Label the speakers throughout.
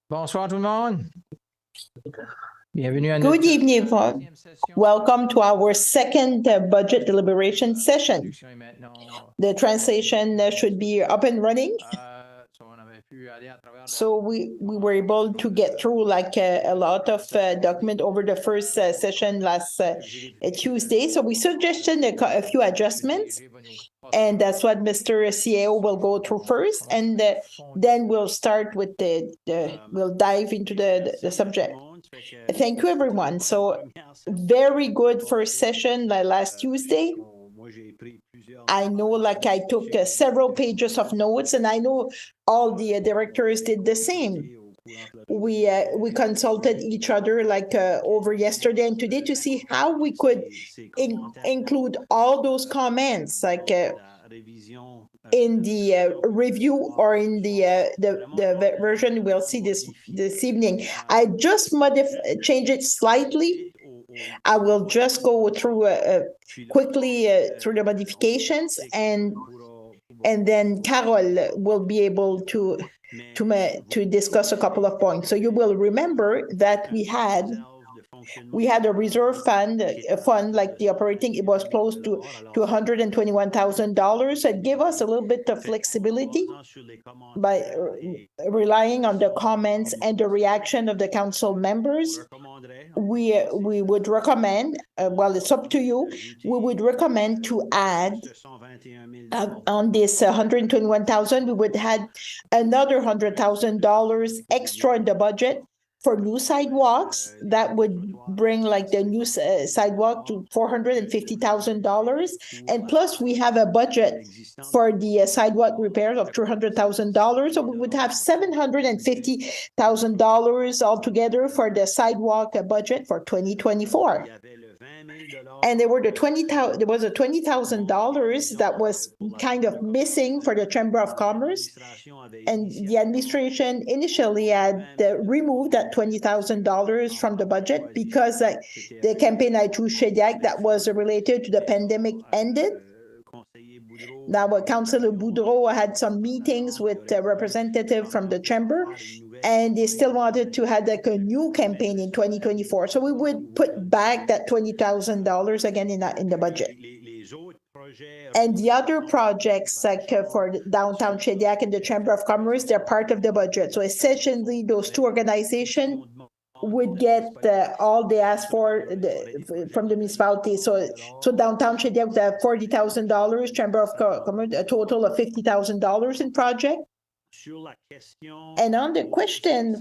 Speaker 1: Bonsoir tout le monde. Bienvenue à
Speaker 2: Good
Speaker 1: notre
Speaker 2: evening,
Speaker 1: deuxième session.
Speaker 2: welcome to our second budget deliberation session.
Speaker 1: Traduction est maintenant,
Speaker 2: The translation should be up and running.
Speaker 1: so on avait pu aller à travers
Speaker 2: So we were able to get through like a lot of document over the first session last Tuesday. So we suggested a few adjustments, and that's what Mr. CEO will go through first, and then we'll start with we'll dive into the subject. Thank you, everyone. So very good first session last Tuesday. I know, like I took several pages of notes, and I know all the directors did the same. We consulted each other like over yesterday and today to see how we could include all those comments, like in the review or in the version we'll see this evening. I just change it slightly. I will just go through quickly through the modifications, and then Carol will be able to discuss a couple of points. So you will remember that we had a reserve fund, like the operating, it was close to $121,000. It gave us a little bit of flexibility by relying on the comments and the reaction of the council members. We would recommend, well, it's up to you, we would recommend to add on this 121,000, we would have another $100,000 extra in the budget for new sidewalks. That would bring like the new sidewalk to $450,000. And plus we have a budget for the sidewalk repairs of $300,000. So we would have $750,000 altogether for the sidewalk budget for 2024. And there was a $20,000 that was kind of missing for the Chamber of Commerce. And the administration initially had removed that $20,000 from the budget because the campaign I through Shediac that was related to the pandemic ended. Now, Councillor Boudreau had some meetings with a representative from the chamber, and they still wanted to have like a new campaign in 2024. So we would put back that $20,000 again in the budget. And the other projects, like for downtown Shediac and the Chamber of Commerce, they're part of the budget. So essentially, those two organizations would get all they asked for from the municipality. So downtown Shediac would have $40,000, Chamber of Commerce a total of $50,000 in project. And on the question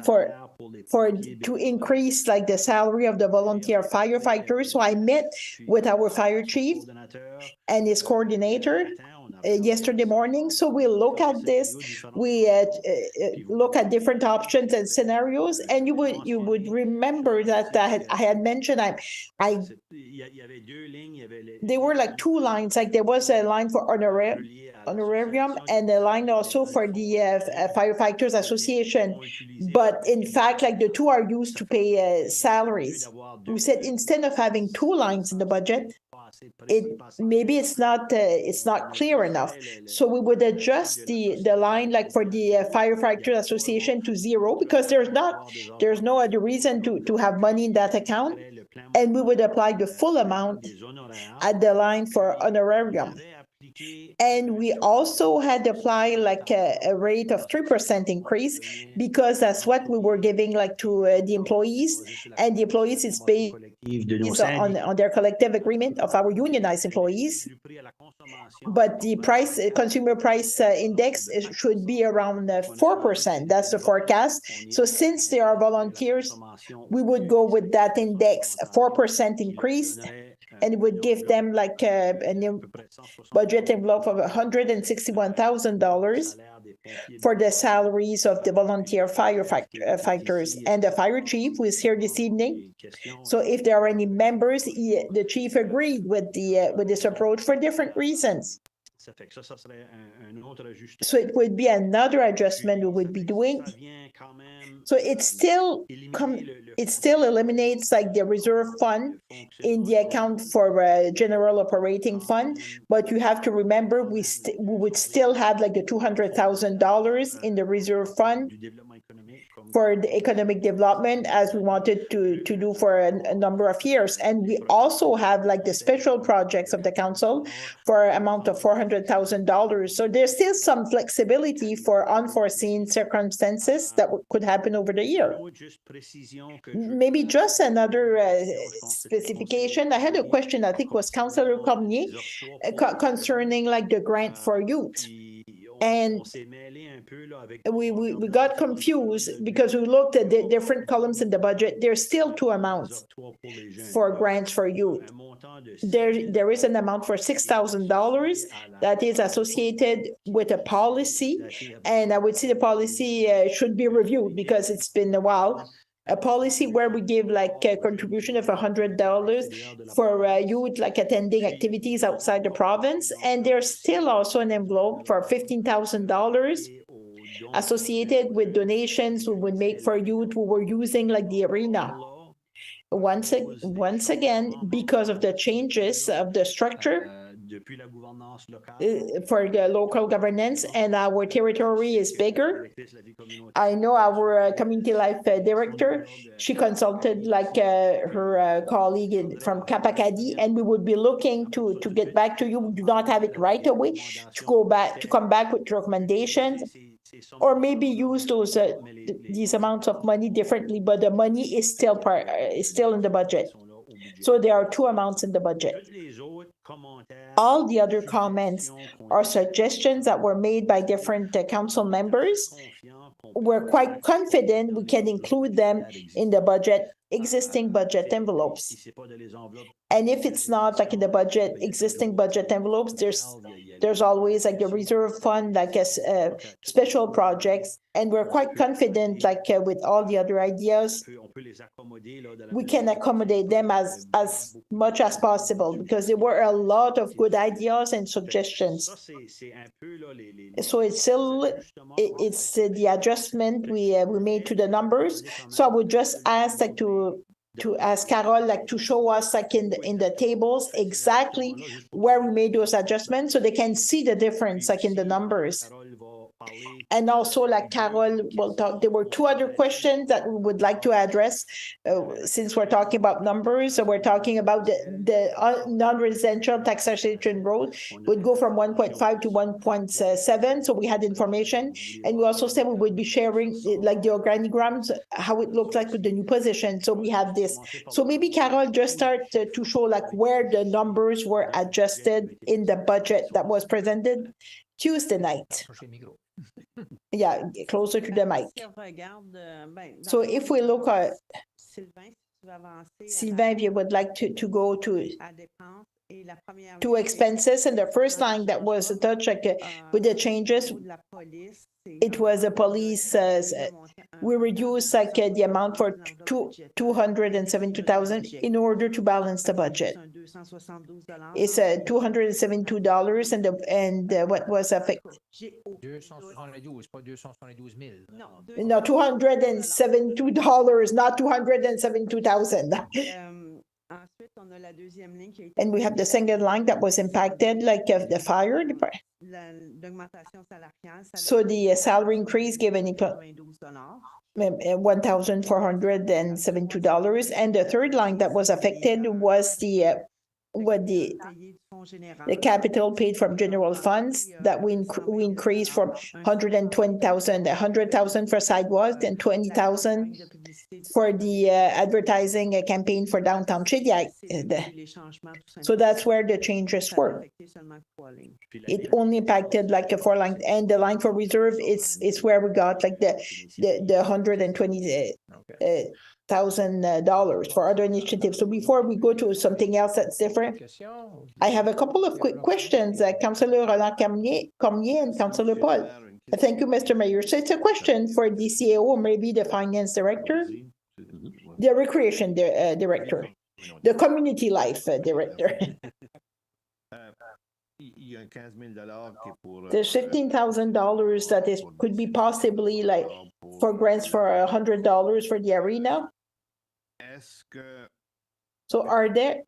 Speaker 2: to increase like the salary of the volunteer firefighters, so I met with our fire chief and his coordinator yesterday morning. So we look at this, we look at different options and scenarios, and you would remember that I had mentioned there were like two lines, like there was a line for honorarium and a line also for the Firefighters Association. But in fact, like the two are used to pay salaries. We said instead of having two lines in the budget, maybe it's not clear enough. So we would adjust the line like for the Firefighters Association to zero, because there's no other reason to have money in that account, and we would apply the full amount at the line for honorarium. And we also had applied like a rate of 3% increase, because that's what we were giving like to the employees, and the employees is based on their collective agreement of our unionized employees. But the consumer price index should be around 4%. That's the forecast. So since they are volunteers, we would go with that index, a 4% increase. And it would give them like a new budget envelope of $161,000 for the salaries of the volunteer firefighters and the fire chief, who is here this evening. So if there are any members, the chief agreed with this approach for different reasons. So it would be another adjustment we would be doing. So it still eliminates like the reserve fund in the account for general operating fund, but you have to remember we would still have like the $200,000 in the reserve fund for the economic development as we wanted to do for a number of years. And we also have like the special projects of the council for an amount of $400,000. So there's still some flexibility for unforeseen circumstances that could happen over the year. Maybe just another specification. I had a question, I think it was Councillor Cormier, concerning like the grant for youth. And we got confused because we looked at the different columns in the budget. There's still two amounts for grants for youth. There is an amount for $6,000 that is associated with a policy, and I would say the policy should be reviewed because it's been a while. A policy where we give like a contribution of $100 for youth like attending activities outside the province, and there's still also an envelope for $15,000 associated with donations we would make for youth who were using like the arena. Once again, because of the changes of the structure for the local governance, and our territory is bigger. I know our community life director, she consulted like her colleague from Kapakadi, and we would be looking to get back to you. We do not have it right away, to come back with recommendations, or maybe use those these amounts of money differently, but the money is still in the budget. So there are two amounts in the budget. All the other comments or suggestions that were made by different council members, we're quite confident we can include them in the existing budget envelopes. And if it's not like in the existing budget envelopes, there's always like the reserve fund, like special projects, and we're quite confident like with all the other ideas, we can accommodate them as much as possible, because there were a lot of good ideas and suggestions. So it's the adjustment we made to the numbers. So I would just ask like to ask Carol like to show us like in the tables exactly where we made those adjustments so they can see the difference like in the numbers. And also, like Carol will talk, there were two other questions that we would like to address since we're talking about numbers. So we're talking about the non-residential taxation road would go from 1.5 to 1.7. So we had information. And we also said we would be sharing like the organigrams, how it looked like with the new position. So we have this. So maybe Carol just start to show like where the numbers were adjusted in the budget that was presented Tuesday night. Yeah, closer to the mic. So if we look at Sylvain, if you would like to go to expenses, and the first line that was touched like, with the changes, it was a police. We reduced like the amount for $272,000 in order to balance the budget. It's $272, and what was affected? No, $272, not $272,000. And we have the second line that was impacted, like the fire department. So the salary increase given $1,472, and the third line that was affected was the capital paid from general funds that we increased from $120,000 for sidewalks and $20,000 for the advertising campaign for downtown Shediac. So that's where the changes were. It only impacted like a 4 line, and the line for reserve is where we got like the $120,000 for other initiatives. So before we go to something else that's different, I have a couple of quick questions. Councillor Roland Cormier and Councillor Paul. Thank you, Mr. Mayor. So it's a question for the CAO, or maybe the finance director, the recreation director, the community life director. There's $15,000 that could be possibly like for grants for $100 for the arena. So are there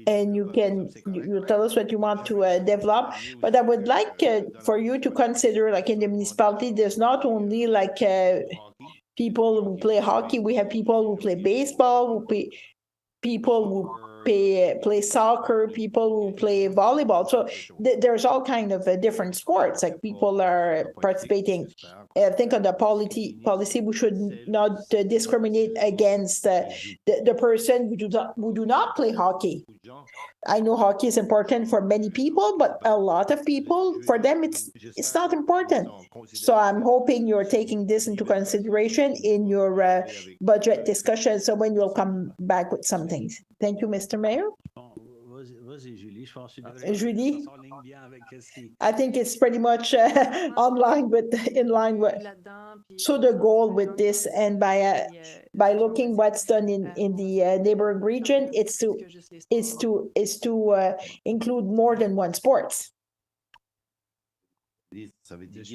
Speaker 2: and you tell us what you want to develop. But I would like for you to consider, like in the municipality, there's not only like people who play hockey, we have people who play baseball, people who play soccer, people who play volleyball. So there's all kind of different sports, like people are participating. I think on the policy, we should not discriminate against the person who do not play hockey. I know hockey is important for many people, but a lot of people, for them, it's not important. So I'm hoping you're taking this into consideration in your budget discussion. So when you'll come back with some things. Thank you, Mr. Mayor. Julie, I think it's pretty much in line with. So the goal with this, and by looking what's done in the neighboring region, is to include more than one sports. So does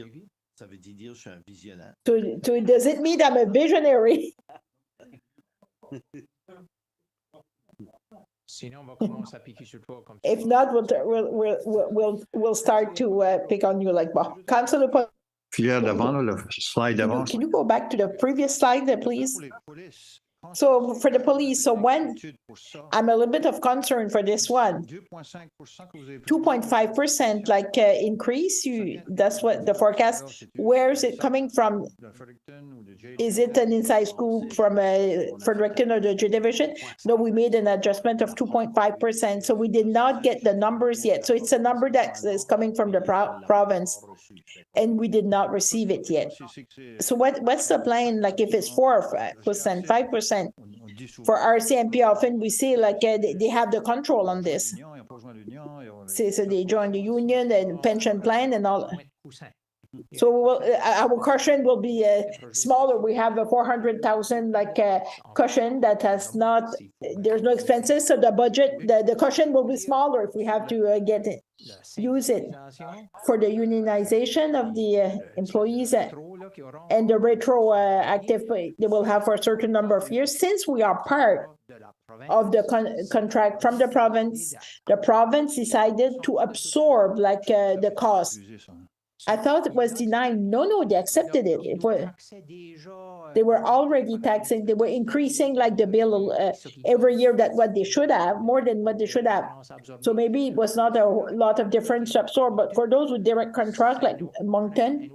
Speaker 2: it mean I'm a visionary? If not, we'll start to pick on you like Bob. Councilor.
Speaker 3: Slide d'avant.
Speaker 2: Can you go back to the previous slide there, please? So for the police, so when I'm a little bit of concern for this one, 2.5% like increase. That's what the forecast. Where is it coming from? Is it an inside scoop from Fredericton or the J Division? No, we made an adjustment of 2.5%. So we did not get the numbers yet. So it's a number that is coming from the province, and we did not receive it yet. So what's the plan? Like if it's 4%, 5%. For RCMP, often we say like they have the control on this. So they join the union and pension plan and all. So our cushion will be smaller. We have a 400,000 like cushion that has not. There's no expenses, so the budget, the cushion will be smaller if we have to use it for the unionization of the employees and the retroactive. They will have for a certain number of years. Since we are part of the contract from the province decided to absorb like the cost. I thought it was denied. No, they accepted it. They were already taxing. They were increasing like the bill every year that what they should have, more than what they should have. So maybe it was not a lot of difference to absorb, but for those with direct contract like Moncton,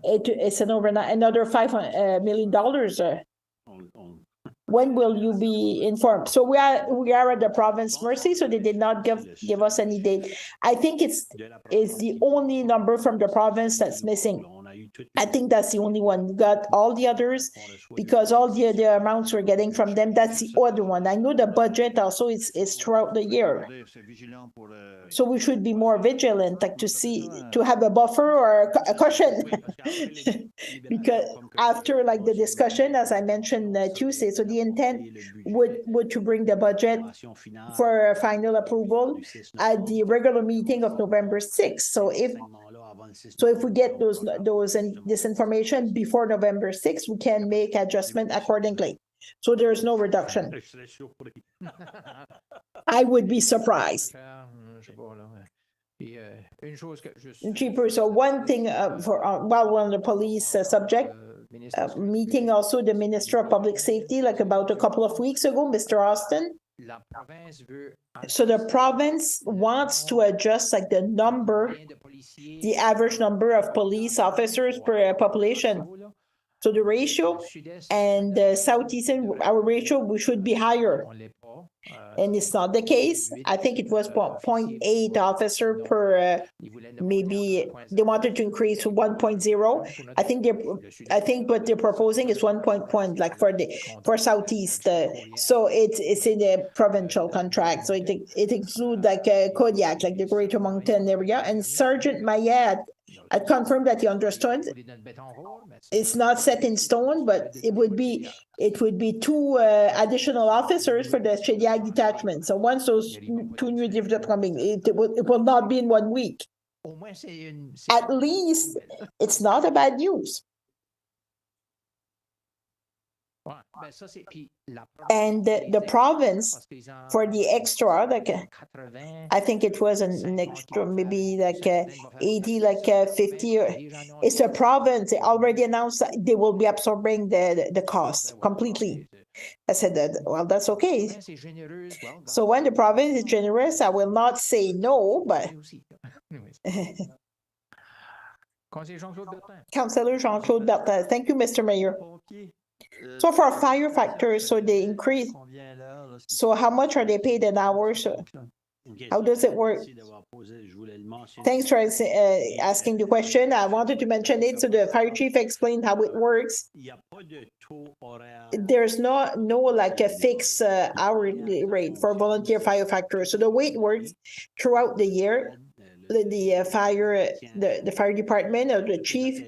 Speaker 2: it's another $5 million. When will you be informed? So we are at the province mercy, so they did not give us any date. I think it's the only number from the province that's missing. I think that's the only one. We got all the others because all the amounts we're getting from them, that's the other one. I know the budget also is throughout the year. So we should be more vigilant, like to have a buffer or a cushion. Because after like the discussion, as I mentioned Tuesday, so the intent would to bring the budget for final approval at the regular meeting of November 6th. So if we get this information before November 6th, we can make adjustment accordingly. So there's no reduction. I would be surprised. Cheaper. So one thing while we're on the police subject, meeting also the Minister of Public Safety, like about a couple of weeks ago, Mr. Austin. So the province wants to adjust like the average number of police officers per population. So the ratio and the Southeastern, our ratio, we should be higher. And it's not the case. I think it was 0.8 officer per, maybe they wanted to increase to 1.0. I think what they're proposing is 1 point, like for Southeast. So it's in a provincial contract. So it includes like Kodiak, like the Greater Moncton area, and Sergeant Mayat. I confirmed that he understood. It's not set in stone, but it would be 2 additional officers for the Shediac detachment. So once those 2 new divisions coming, it will not be in 1 week. At least it's not a bad news.
Speaker 1: Ouais, ben ça, puis la
Speaker 2: And the province, for the extra, like
Speaker 1: 80,
Speaker 2: I think it was an extra, maybe like 80, like 50. It's a province. They already announced that they will be absorbing the cost completely. I said that, well, that's okay.
Speaker 1: province est généreuse, well,
Speaker 2: So when the province is generous, I will not say no, but
Speaker 1: c'est aussi. Conseiller Jean-Claude Bertin.
Speaker 2: Councillor Jean-Claude Bertin, thank you, Mr. Mayor.
Speaker 3: Pompiers,
Speaker 2: So for firefighters, so they increase,
Speaker 3: combien l'heure, là, c'est-
Speaker 2: so how much are they paid an hour? So
Speaker 3: Ok,
Speaker 2: how does it work?
Speaker 3: merci d'avoir posé, je voulais le mentionner.
Speaker 2: Thanks for asking the question. I wanted to mention it, so the fire chief explained how it works.
Speaker 3: Il y a pas de taux horaire.
Speaker 2: There's no like a fixed hourly rate for volunteer firefighters. So the way it works throughout the year, the fire department or the chief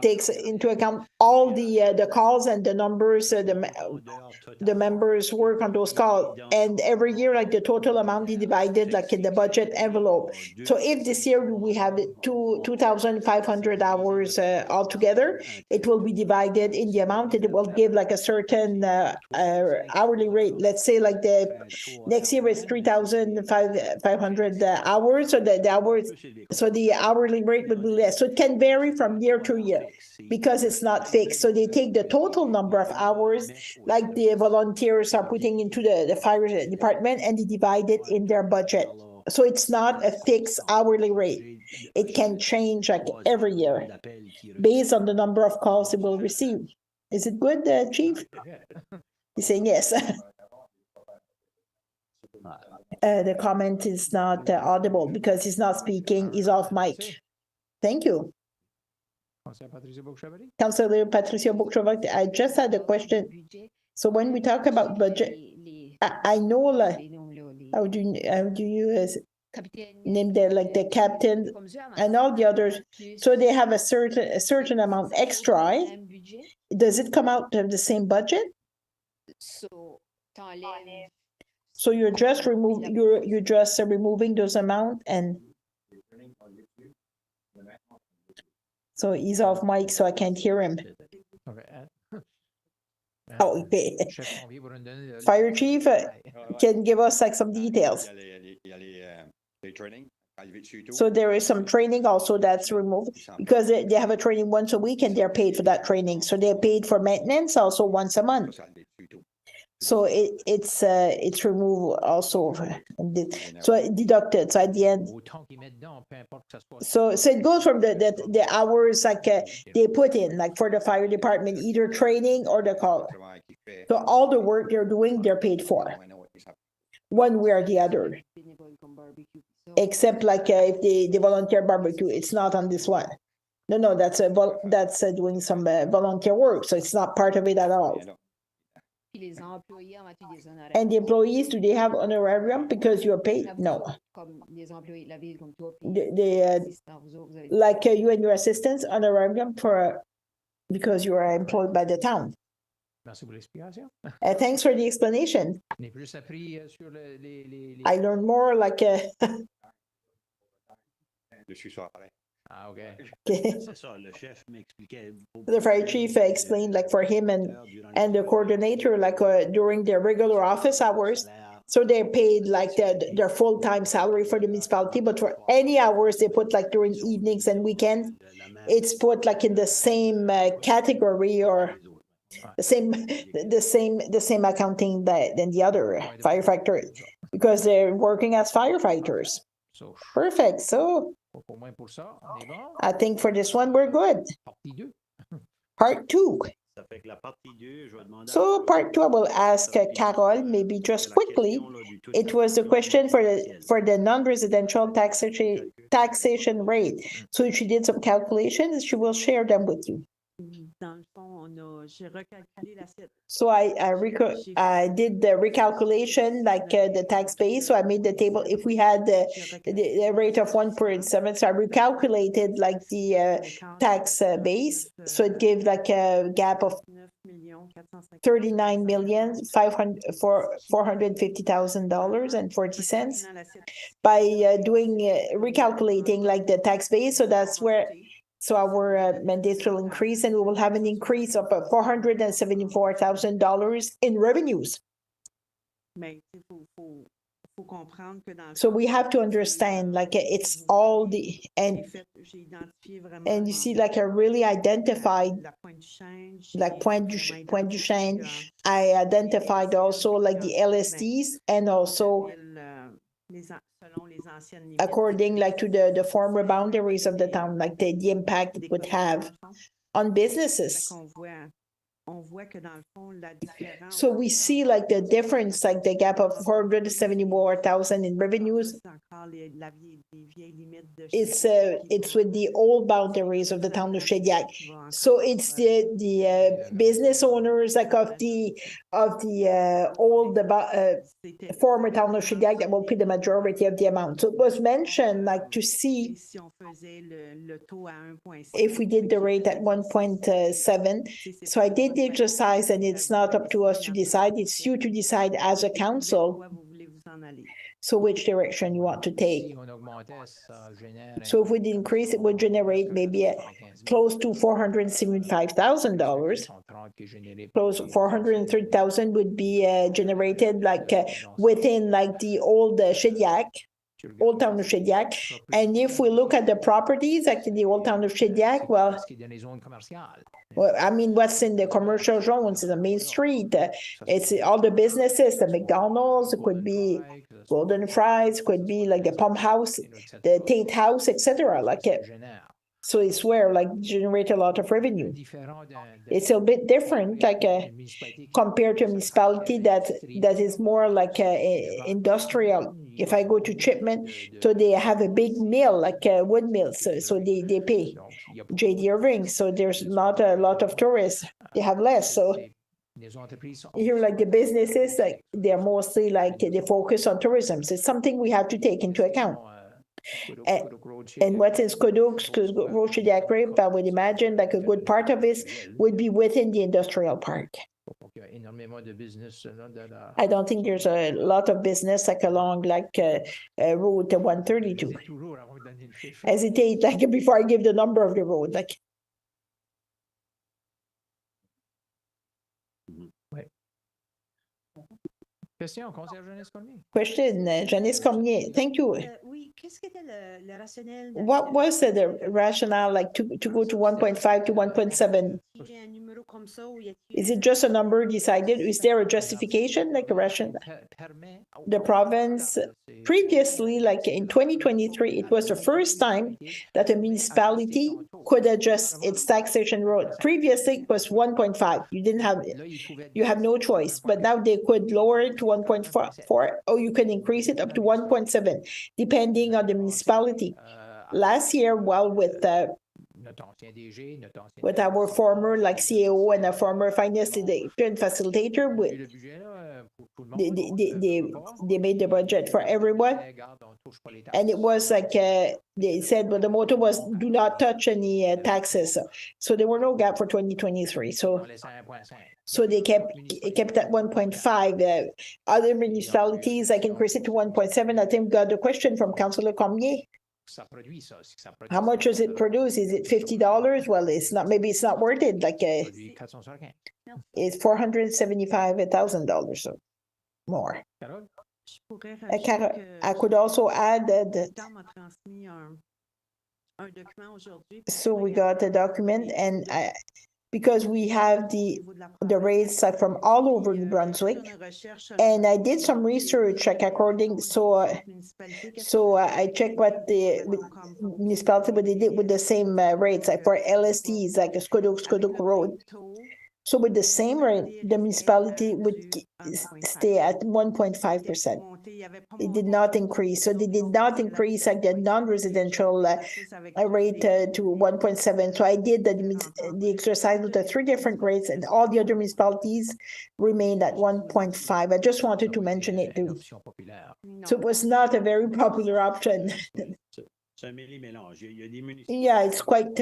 Speaker 2: takes into account all the calls and the numbers, the members work on those calls, and every year, like the total amount is divided like in the budget envelope. So if this year we have 2,500 hours altogether, it will be divided in the amount, and it will give like a certain hourly rate. Let's say like the next year is 3,500 hours, so the hours, so the hourly rate would be less. So it can vary from year to year because it's not fixed. So they take the total number of hours like the volunteers are putting into the fire department, and they divide it in their budget. So it's not a fixed hourly rate. It can change like every year based on the number of calls it will receive. Is it good, Chief? He's saying yes. The comment is not audible because he's not speaking. He's off mic. Thank you. Councillor Patricia Bookchovak, I just had a question. So when we talk about budget, I know like how do you name the like the captain and all the others? So they have a certain amount extra. Right? Does it come out of the same budget? So you're just removing those amounts, and so he's off mic, so I can't hear him. Oh, okay. Fire chief can give us like some details. So there is some training also that's removed because they have a training once a week and they're paid for that training. So they're paid for maintenance also once a month. So it's removed also, so deducted. So at the end, so it goes from the hours like they put in, like for the fire department, either training or the call. So all the work they're doing, they're paid for, one way or the other. Except like if the volunteer barbecue, it's not on this one. No, that's doing some volunteer work, so it's not part of it at all. And the employees, do they have honorarium because you're paid? No. Like you and your assistants, honorarium because you are employed by the town. Thanks for the explanation. I learned more like
Speaker 1: Ah, okay.
Speaker 2: The fire chief explained like for him and the coordinator like during their regular office hours. So they're paid like their full-time salary for the municipality, but for any hours they put like during evenings and weekends, it's put like in the same category or the same accounting than the other firefighter because they're working as firefighters. Perfect. So I think for this one we're good. Part 2. So part 2, I will ask Carol, maybe just quickly. It was the question for the non-residential taxation rate. So she did some calculations. She will share them with you. So I did the recalculation like the tax base. So I made the table. If we had the rate of 1.7, so I recalculated like the tax base. So it gave like a gap of 39,450,000 dollars and 40 cents by doing recalculating like the tax base. So that's where So our mandates will increase, and we will have an increase of $474,000 in revenues. So we have to understand, like, it's all and you see, like, I really identified, like, point du change. I identified also, like, the LSDs, and also according, like, to the former boundaries of the town, like the impact it would have on businesses. So we see, like, the difference, like the gap of 474,000 in revenues. It's with the old boundaries of the town of Shediac. So it's the business owners, like, of the old former town of Shediac that will pay the majority of the amount. So it was mentioned, like, to see if we did the rate at 1.7. So I did the exercise, and it's not up to us to decide. It's you to decide as a council. So which direction you want to take. So if we increase, it would generate maybe close to $475,000. Close to $430,000 would be generated, like, within, like, the old Shediac. Old Town of Shediac. And if we look at the properties, like in the Old Town of Shediac, well, I mean, what's in the commercial zones is the main street. It's all the businesses, the McDonald's, it could be Golden Fries, it could be like the Pump House, the Tate House, etc. Like it. So it's where, like, generate a lot of revenue. It's a bit different, like, compared to a municipality that is more like industrial. If I go to Chipman, so they have a big mill, like wood mills, so they pay J.D. Irving. So there's not a lot of tourists. They have less. So here, like, the businesses, like, they're mostly, like, they focus on tourism. So it's something we have to take into account. And what's in Skodux, Shediac, I would imagine, like, a good part of this would be within the industrial park. I don't think there's a lot of business, like, along, like, Route 132. Hesitate, like, before I give the number of the road, like. Question, Janice Cormier. Thank you. What was the rationale, like, to go to 1.5 to 1.7? Is it just a number decided? Is there a justification, like a rationale? The province, previously, like in 2023, it was the first time that a municipality could adjust its taxation rate. Previously, it was 1.5. You have no choice, but now they could lower it to 1.4, or you can increase it up to 1.7, depending on the municipality. Last year, well, with our former, like, CAO and a former finance facilitator, they made the budget for everyone. And it was like, they said, well, the motto was, do not touch any taxes. So there were no gap for 2023. So they kept at 1.5. Other municipalities, like, increased it to 1.7. I think we got a question from Councillor Cormier. How much does it produce? Is it $50? Well, it's not. Maybe it's not worth it. Like, it's $475,000 or more. I could also add that. So we got a document, and because we have the rates, like, from all over New Brunswick, and I did some research, like, according. So I checked what the municipality, what they did with the same rates, like for LSTs, like Skoduk Road. So with the same rate, the municipality would stay at 1.5%. It did not increase. So they did not increase, like, the non-residential rate to 1.7. So I did the exercise with the 3 different rates, and all the other municipalities remained at 1.5. I just wanted to mention it too. So it was not a very popular option. Yeah, it's quite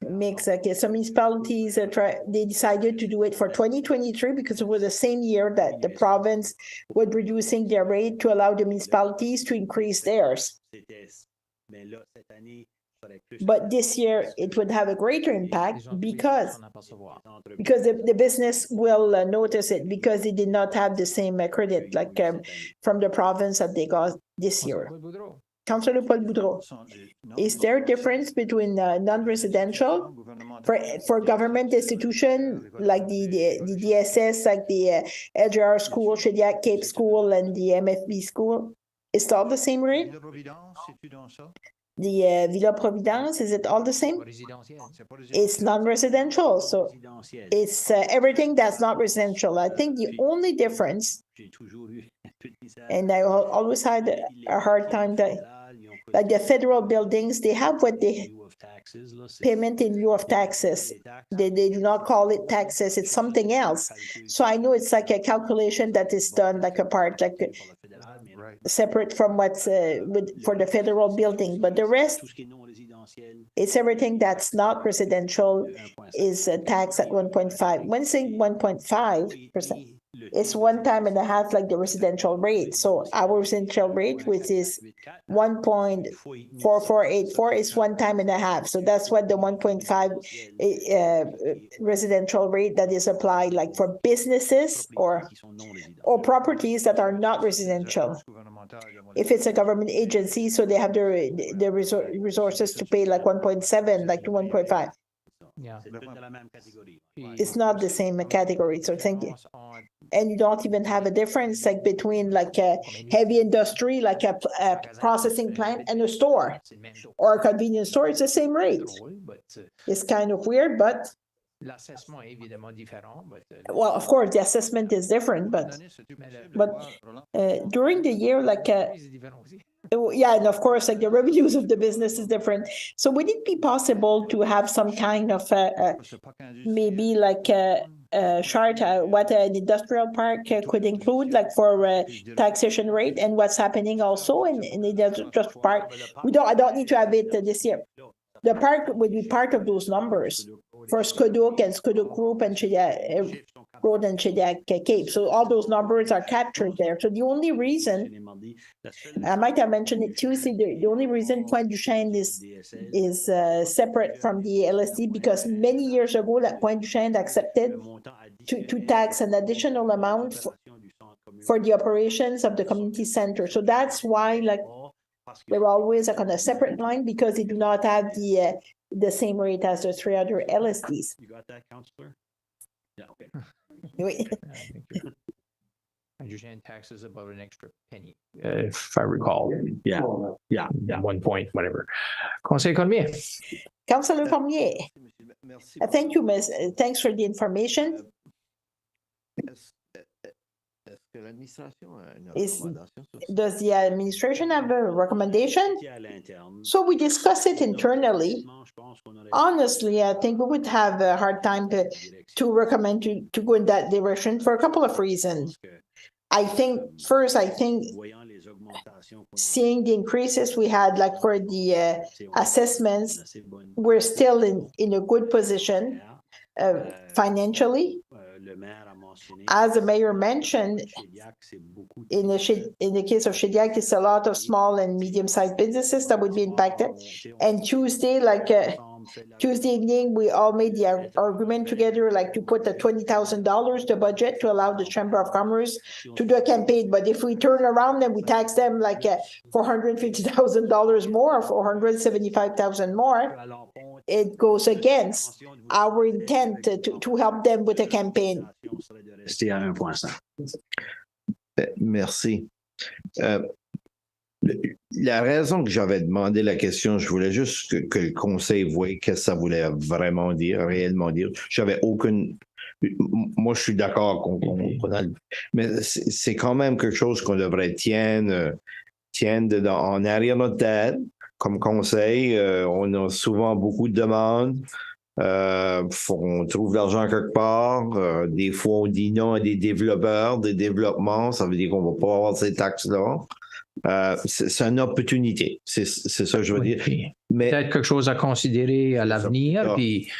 Speaker 2: mixed. Okay, some municipalities they decided to do it for 2023 because it was the same year that the province was reducing their rate to allow the municipalities to increase theirs. But this year, it would have a greater impact because the business will notice it because they did not have the same credit like from the province that they got this year. Councillor Paul Boudreau, is there a difference between non-residential for government institution like the DSS, like the LJR School, Shediac Cape School, and the MFB School? Is it all the same rate? The Villa Providence, is it all the same? It's non-residential, so it's everything that's not residential. I think the only difference, and I always had a hard time like the federal buildings, they have what they payment in lieu of taxes. They do not call it taxes, it's something else. So I know it's like a calculation that is done like a part, like separate from what's for the federal building, but the rest, it's everything that's not residential is taxed at 1.5. When saying 1.5%, it's 1.5 times like the residential rate. So our residential rate, which is 1.4484, is 1.5 times. So that's what the 1.5 residential rate that is applied like for businesses or properties that are not residential. If it's a government agency, so they have the resources to pay like 1.7, like 1.5.
Speaker 1: Yeah.
Speaker 2: It's not the same category, so thank you. And you don't even have a difference like between like a heavy industry, like a processing plant, and a store or a convenience store. It's the same rate. It's kind of weird, but well, of course, the assessment is different, but during the year, like yeah, and of course, like the revenues of the business is different. So would it be possible to have some kind of maybe like a chart what an industrial park could include, like for taxation rate and what's happening also in the industrial park? I don't need to have it this year. The park would be part of those numbers for Skoduk and Skoduk Group and Shediac Road and Shediac Cape. So all those numbers are captured there. So the only reason, I might have mentioned it Tuesday, the only reason Pointe du Chêne is separate from the LSD, because many years ago that Pointe du Chêne accepted to tax an additional amount for the operations of the community center. So that's why like they're always like on a separate line, because they do not have the same rate as the 3 other LSDs.
Speaker 3: You got that, Councillor? Yeah, okay.
Speaker 1: Hydrogen tax is about an extra penny, if I recall.
Speaker 3: Yeah.
Speaker 1: 1 point, whatever. Conseil Cormier.
Speaker 2: Councillor Cormier. Thank you, Miss. Thanks for the information. Does the administration have a recommendation? So we discuss it internally. Honestly, I think we would have a hard time to recommend to go in that direction for a couple of reasons. I think seeing the increases we had, like for the assessments, we're still in a good position financially. As the mayor mentioned, in the case of Shediac, it's a lot of small and medium-sized businesses that would be impacted. And Tuesday evening, we all made the argument together, like to put the $20,000 the budget to allow the Chamber of Commerce to do a campaign. But if we turn around and we tax them like $450,000 more or $475,000 more, it goes against our intent to help them with a campaign.
Speaker 4: Merci. La raison que j'avais demandé la question, je voulais juste que le conseil voie qu'est-ce que ça voulait vraiment dire, réellement dire. J'avais aucune... Moi, je suis d'accord mais c'est quand même quelque chose qu'on devrait tiendre en arrière de notre tête comme conseil. On a souvent beaucoup de demandes. On trouve l'argent quelque part. Des fois, on dit non à des développeurs, des développements. Ça veut dire qu'on ne va pas avoir ces taxes-là. C'est une opportunité. C'est ça que je veux dire. Mais
Speaker 1: peut-être quelque chose à considérer à l'avenir, puis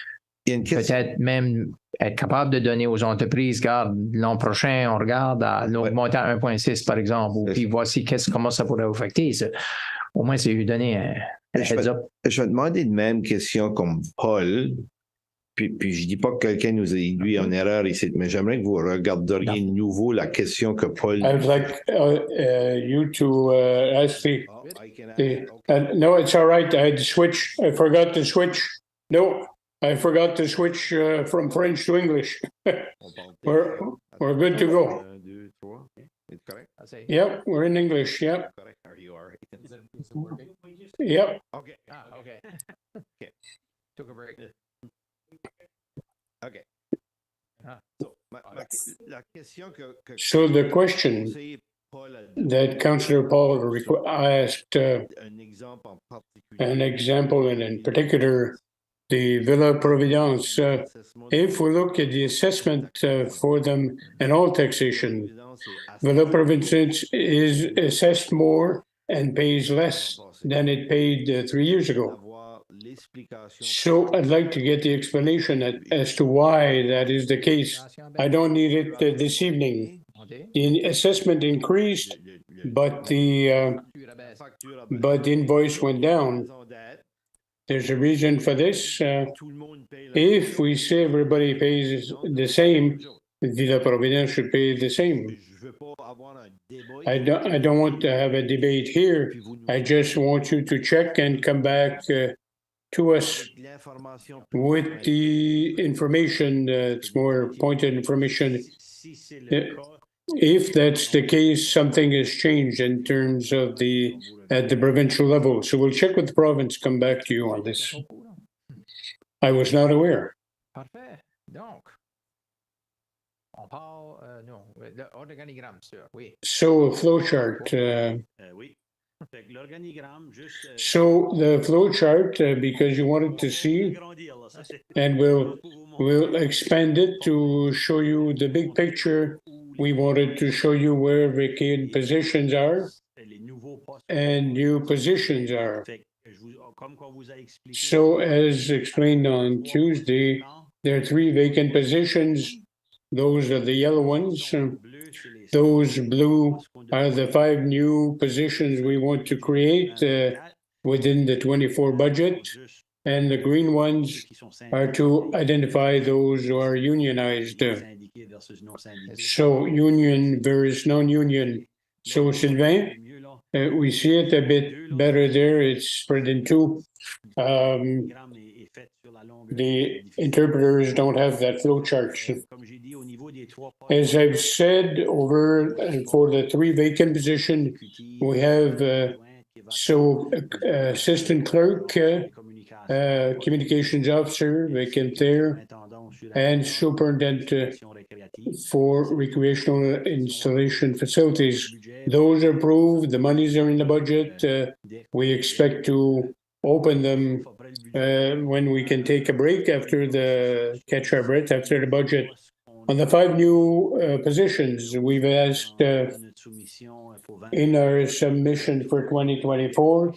Speaker 1: peut-être même être capable de donner aux entreprises, regarde, l'an prochain, on regarde à l'augmenter à 1,6 par exemple, puis voici comment ça pourrait affecter. Au moins, c'est lui donner
Speaker 4: Je vais demander de même question comme Paul, puis je dis pas que quelqu'un nous a induit en erreur ici, mais j'aimerais que vous regarderiez de nouveau la question que Paul...
Speaker 5: I would like you to ask no, it's all right. I had to switch. I forgot to switch. No, I forgot to switch from French to English. We're good to go. Yep, we're in English. Yep. Yep.
Speaker 1: Okay. Okay. Okay. Took a break.
Speaker 4: Okay.
Speaker 5: So the question that Councillor Paul asked, an example, and in particular, the Villa Providence. If we look at the assessment for them and all taxation, Villa Providence is assessed more and pays less than it paid 3 years ago. So I'd like to get the explanation as to why that is the case. I don't need it this evening. The assessment increased, but the invoice went down. There's a reason for this. If we say everybody pays the same, Villa Providence should pay the same. I don't want to have a debate here. I just want you to check and come back to us with the information. It's more pointed information. If that's the case, something has changed in terms of at the provincial level. So we'll check with the province, come back to you on this. I was not aware.
Speaker 1: Parfait. Donc, on part, non, l'organigramme, oui.
Speaker 5: So a flow chart. So the flow chart, because you wanted to see, and we'll expand it to show you the big picture. We wanted to show you where vacant positions are and new positions are. So as explained on Tuesday, there are 3 vacant positions. Those are the yellow ones. Those blue are the 5 new positions we want to create within the 24 budget. And the green ones are to identify those who are unionized. So union versus non-union. So Sylvain, we see it a bit better there. It's spread in 2. The interpreters don't have that flow chart. As I've said, over for the 3 vacant positions, we have assistant clerk, communications officer, vacant there, and superintendent for recreational installation facilities. Those are approved. The monies are in the budget. We expect to open them when we can take a break after catch our breath after the budget. On the 5 new positions, we've asked in our submission for 2024,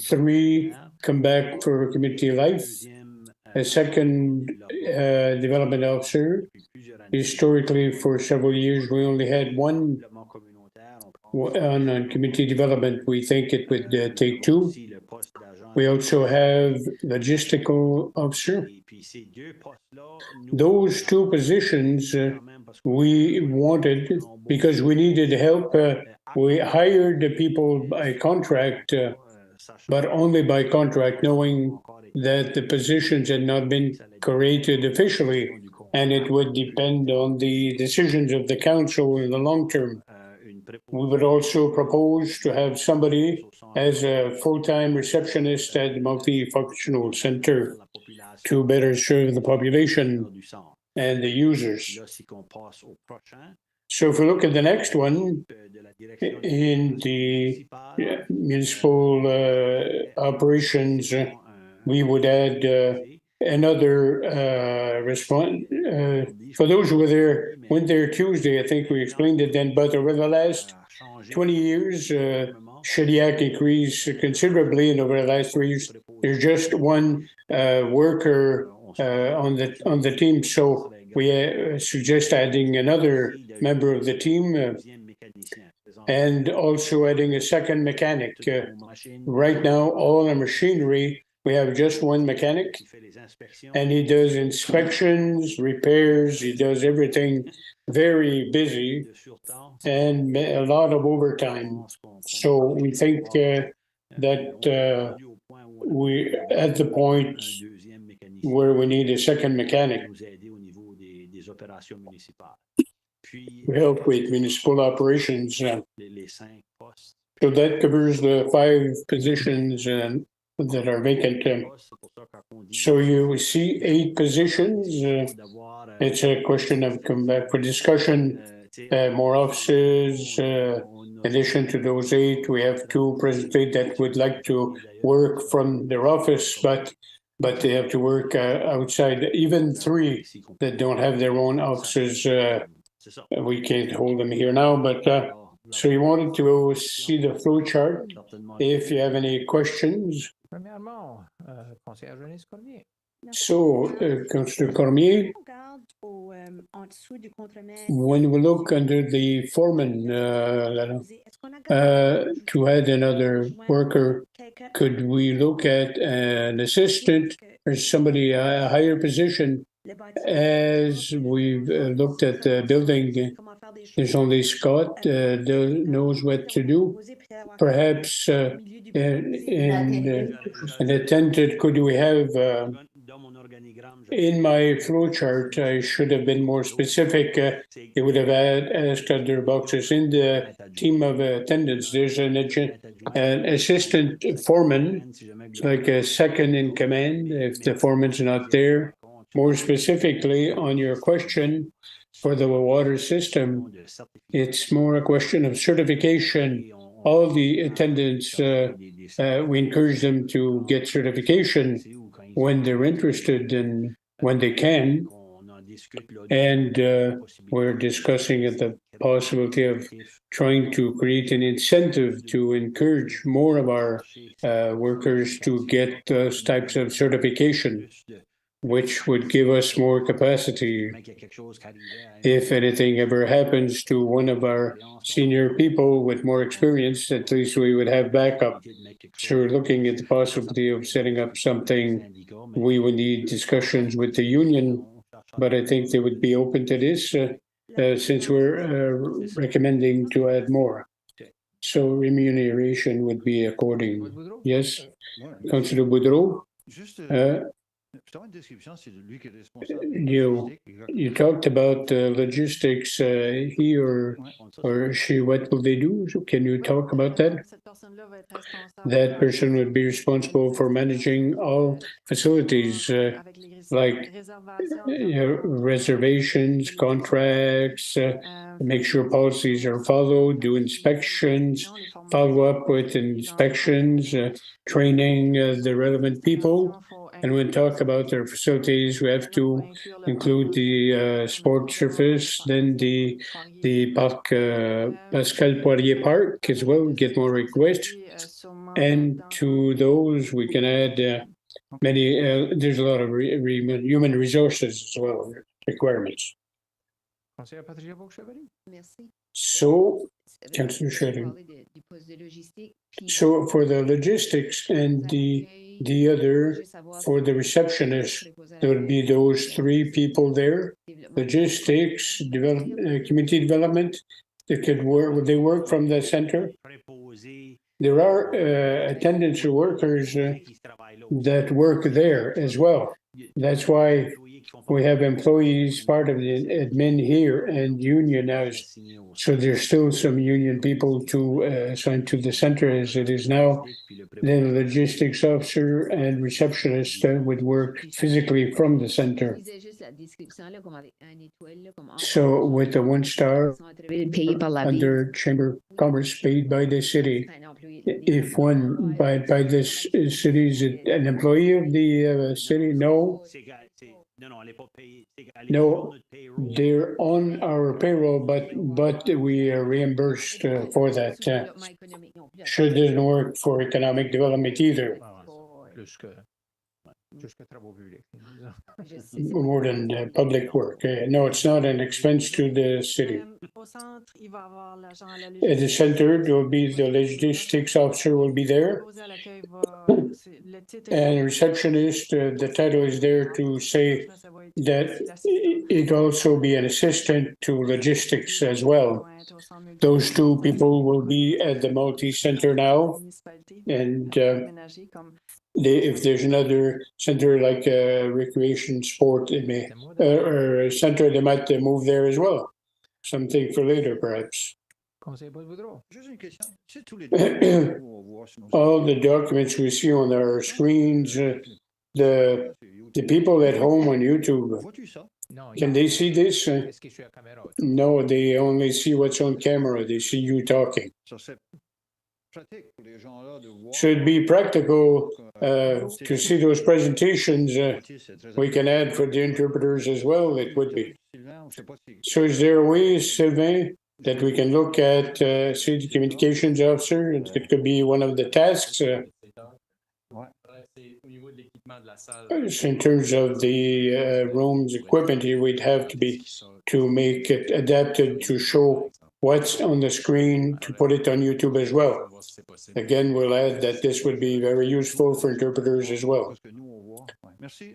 Speaker 5: 3 come back for community life, a second development officer. Historically, for several years, we only had 1 on community development. We think it would take 2. We also have logistical officer. Those 2 positions we wanted because we needed help. We hired the people by contract, but only by contract, knowing that the positions had not been created officially, and it would depend on the decisions of the council in the long term. We would also propose to have somebody as a full-time receptionist at the multifunctional center to better serve the population and the users. So if we look at the next one, in the municipal operations, we would add another response. For those who went there Tuesday, I think we explained it then, but over the last 20 years, Shediac increased considerably, and over the last 3 years, there's just 1 worker on the team. So we suggest adding another member of the team. and also adding a second mechanic. Right now, all our machinery, we have just one mechanic, and he does inspections, repairs, he does everything, very busy, and a lot of overtime. So we think that we at the point where we need a second mechanic to help with municipal operations. So that covers the 5 positions that are vacant. So you see 8 positions. It's a question of come back for discussion. More offices. In addition to those 8, we have 2 presently that would like to work from their office, but they have to work outside. Even 3 that don't have their own offices. We can't hold them here now, but so you wanted to see the flow chart. If you have any questions. So, Councillor Cormier, when we look under the foreman, to add another worker, could we look at an assistant or somebody a higher position? As we've looked at the building, there's only Scott knows what to do. Perhaps an attendant, could we have, in my flow chart, I should have been more specific. They would have asked other boxes in the team of attendants. There's an assistant foreman, like a second in command if the foreman's not there. More specifically, on your question for the water system, it's more a question of certification. All the attendants, we encourage them to get certification when they're interested and when they can. And we're discussing the possibility of trying to create an incentive to encourage more of our workers to get those types of certification, which would give us more capacity. If anything ever happens to one of our senior people with more experience, at least we would have backup. So we're looking at the possibility of setting up something. We would need discussions with the union, but I think they would be open to this since we're recommending to add more. So remuneration would be according. Yes, Councillor Boudreau. You talked about logistics. He or she, what will they do? So can you talk about that? That person would be responsible for managing all facilities, like reservations, contracts, make sure policies are followed, do inspections, follow up with inspections, training the relevant people. And when we talk about their facilities, we have to include the sport surface, then the Parc Pascal Poirier Park as well, get more requests. And to those, we can add many, there's a lot of human resources as well, requirements. So, Councillor Shediac. So for the logistics and the other, for the receptionist, there would be those 3 people there. Logistics, community development, they could work. They work from the center. There are attendants or workers that work there as well. That's why we have employees, part of the admin here and unionized. So there's still some union people to assign to the center as it is now. Then the logistics officer and receptionist would work physically from the center. So with the 1-star under Chamber of Commerce paid by the city, if one by this city is an employee of the city, no, they're on our payroll, but we are reimbursed for that. Sure, doesn't work for economic development either. more than public work. No, it's not an expense to the city. At the center, there will be the logistics officer will be there. And receptionist, the title is there to say that it also be an assistant to logistics as well. Those two people will be at the multi-center now, and if there's another center like recreation sport, it may, or a center, they might move there as well. Something for later, perhaps. All the documents we see on our screens, the people at home on YouTube, can they see this? No, they only see what's on camera. They see you talking. Should be practical to see those presentations. We can add for the interpreters as well. It would be. So is there a way, Sylvain, that we can look at city communications officer? It could be one of the tasks. In terms of the rooms equipment, we'd have to make it adapted to show what's on the screen, to put it on YouTube as well. Again, we'll add that this would be very useful for interpreters as well.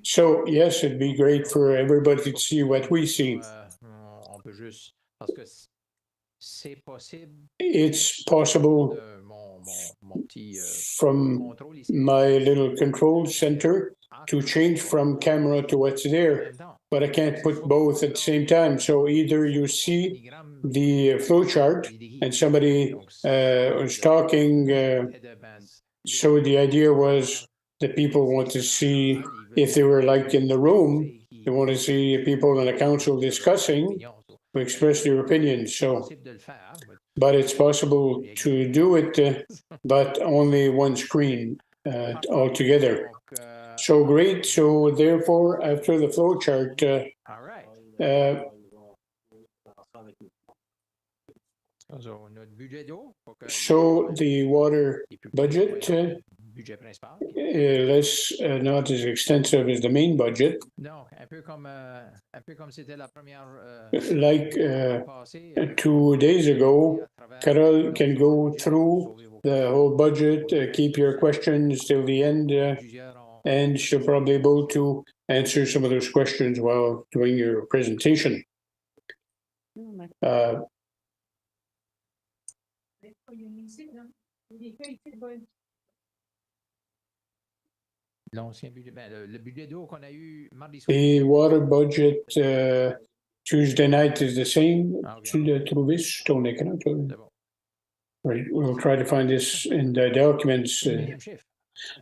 Speaker 5: So yes, it'd be great for everybody to see what we see. It's possible from my little control center to change from camera to what's there, but I can't put both at the same time. So either you see the flow chart and somebody was talking. So the idea was that people want to see, if they were like in the room, they want to see people in the council discussing, who express their opinions. So, but it's possible to do it, but only one screen altogether. So great. So therefore, after the flow chart, so the water budget, less not as extensive as the main budget. Like 2 days ago, Carol can go through the whole budget, keep your questions till the end, and she'll probably be able to answer some of those questions while doing your presentation. The water budget Tuesday night is the same. Right, we'll try to find this in the documents.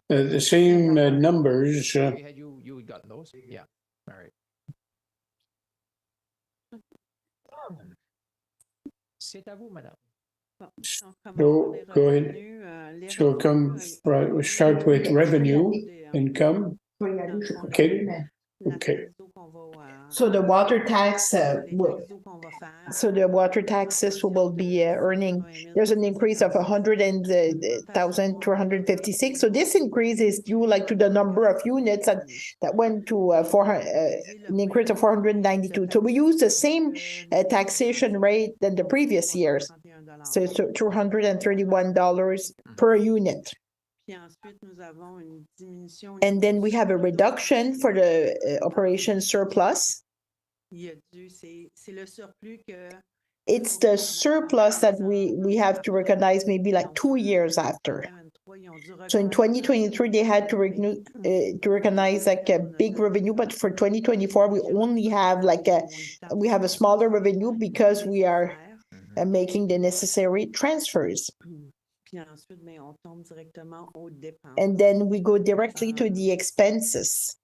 Speaker 5: The same numbers.
Speaker 1: You got those? Yeah. All right. C'est à vous, madame.
Speaker 5: So go ahead. So we'll start with revenue, income. Okay. Okay.
Speaker 2: So the water tax, the water taxes will be earning. There's an increase of 100,000 to 156. So this increase is due to the number of units that went to an increase of 492. So we use the same taxation rate than the previous years. So it's $231 per unit. And then we have a reduction for the operation surplus. It's the surplus that we have to recognize maybe 2 years after. So in 2023, they had to recognize a big revenue, but for 2024, we only have we have a smaller revenue because we are making the necessary transfers. And then we go directly to the expenses.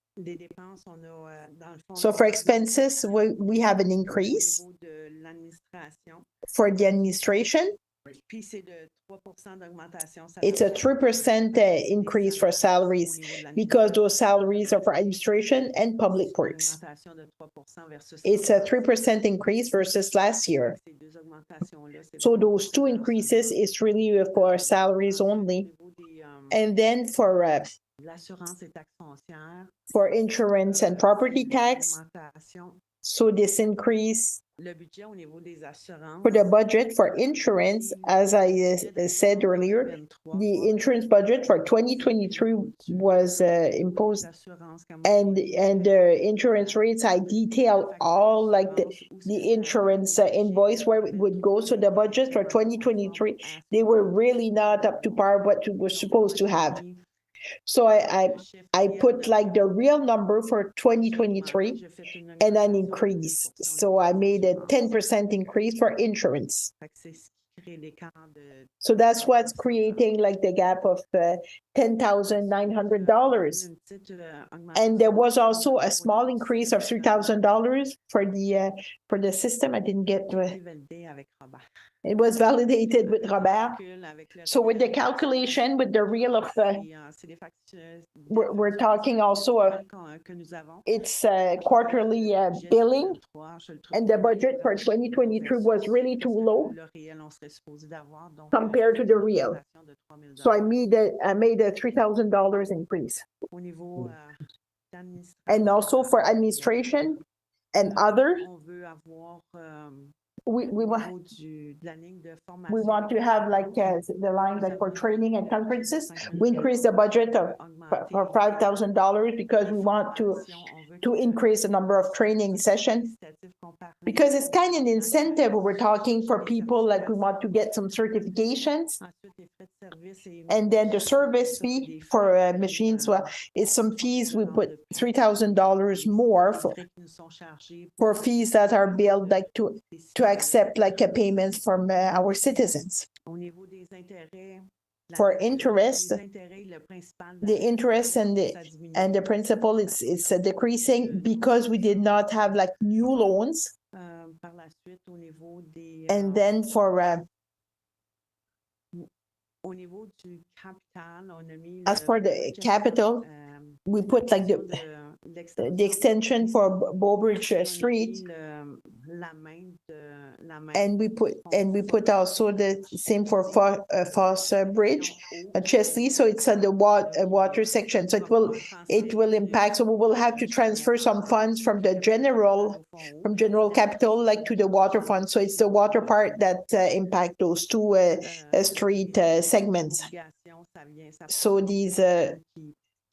Speaker 2: So for expenses, we have an increase for the administration. It's a 3% increase for salaries because those salaries are for administration and public works. It's a 3% increase versus last year. So those two increases is really for salaries only. And then for for insurance and property tax. So this increase for the budget for insurance, as I said earlier, the insurance budget for 2023 was imposed, and the insurance rates, I detailed all like the insurance invoice where it would go. So the budget for 2023, they were really not up to par what we were supposed to have. So I put like the real number for 2023 and an increase. So I made a 10% increase for insurance. So that's what's creating like the gap of $10,900. And there was also a small increase of $3,000 for the system. I didn't get it was validated with Robert. So with the calculation, with the real of we're talking also of it's quarterly billing, and the budget for 2023 was really too low compared to the real. So I made a $3,000 increase. And also for administration and other, we want to have like the line like for training and conferences. We increase the budget for $5,000 because we want to increase the number of training sessions, because it's kind of an incentive. We're talking for people like we want to get some certifications, and then the service fee for machines. Well, it's some fees. We put $3,000 more for fees that are billed like to accept like a payment from our citizens. For interest, the interest and the principal, it's decreasing because we did not have like new loans. And then for as for the capital, we put like the extension for Bowbridge Street, and we put also the same for Foss Bridge, Chesley. So it's on the water section. So it will impact. So we will have to transfer some funds from the general capital like to the water fund. So it's the water part that impact those two street segments. So these.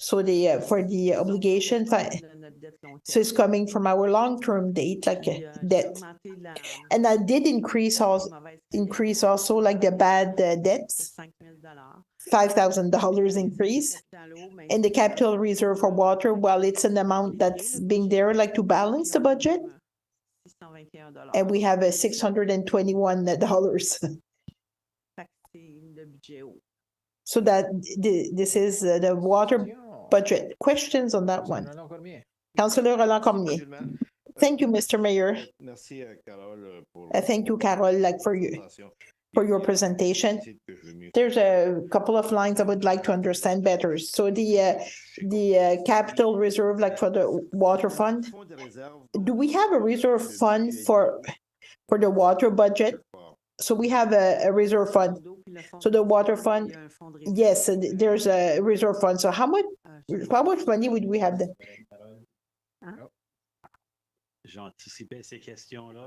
Speaker 2: So for the obligation, so it's coming from our long-term debt, like debt, and I did increase also like the bad debts, $5,000 increase, and the capital reserve for water. Well, it's an amount that's being there like to balance the budget, and we have a $621. So that this is the water budget. Questions on that one? Councillor Roland Cormier. Thank you, Mr. Mayor. Thank you, Carol, like for your presentation. There's a couple of lines I would like to understand better. So the capital reserve, like for the water fund, do we have a reserve fund for the water budget? So we have a reserve fund. So the water fund, yes, there's a reserve fund. So how much money would we have then?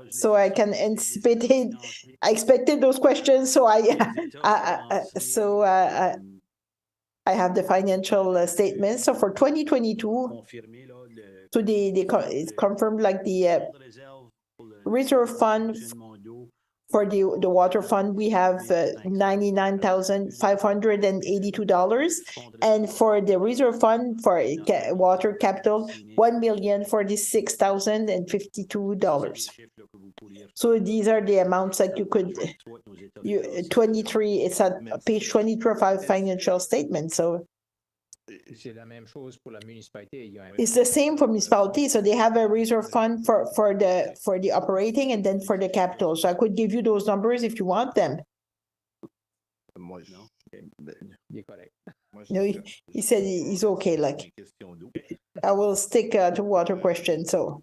Speaker 2: So I can anticipate it. I expected those questions, so I have the financial statements. So for 2022, so it's confirmed like the reserve fund for the water fund, we have $99,582, and for the reserve fund for water capital, $1,046,052. So these are the amounts that you could. 23. It's at page 23 of our financial statement. So. It's the same for municipality. So they have a reserve fund for the operating and then for the capital. So I could give you those numbers if you want them. No, he said he's okay. Like I will stick to water question. So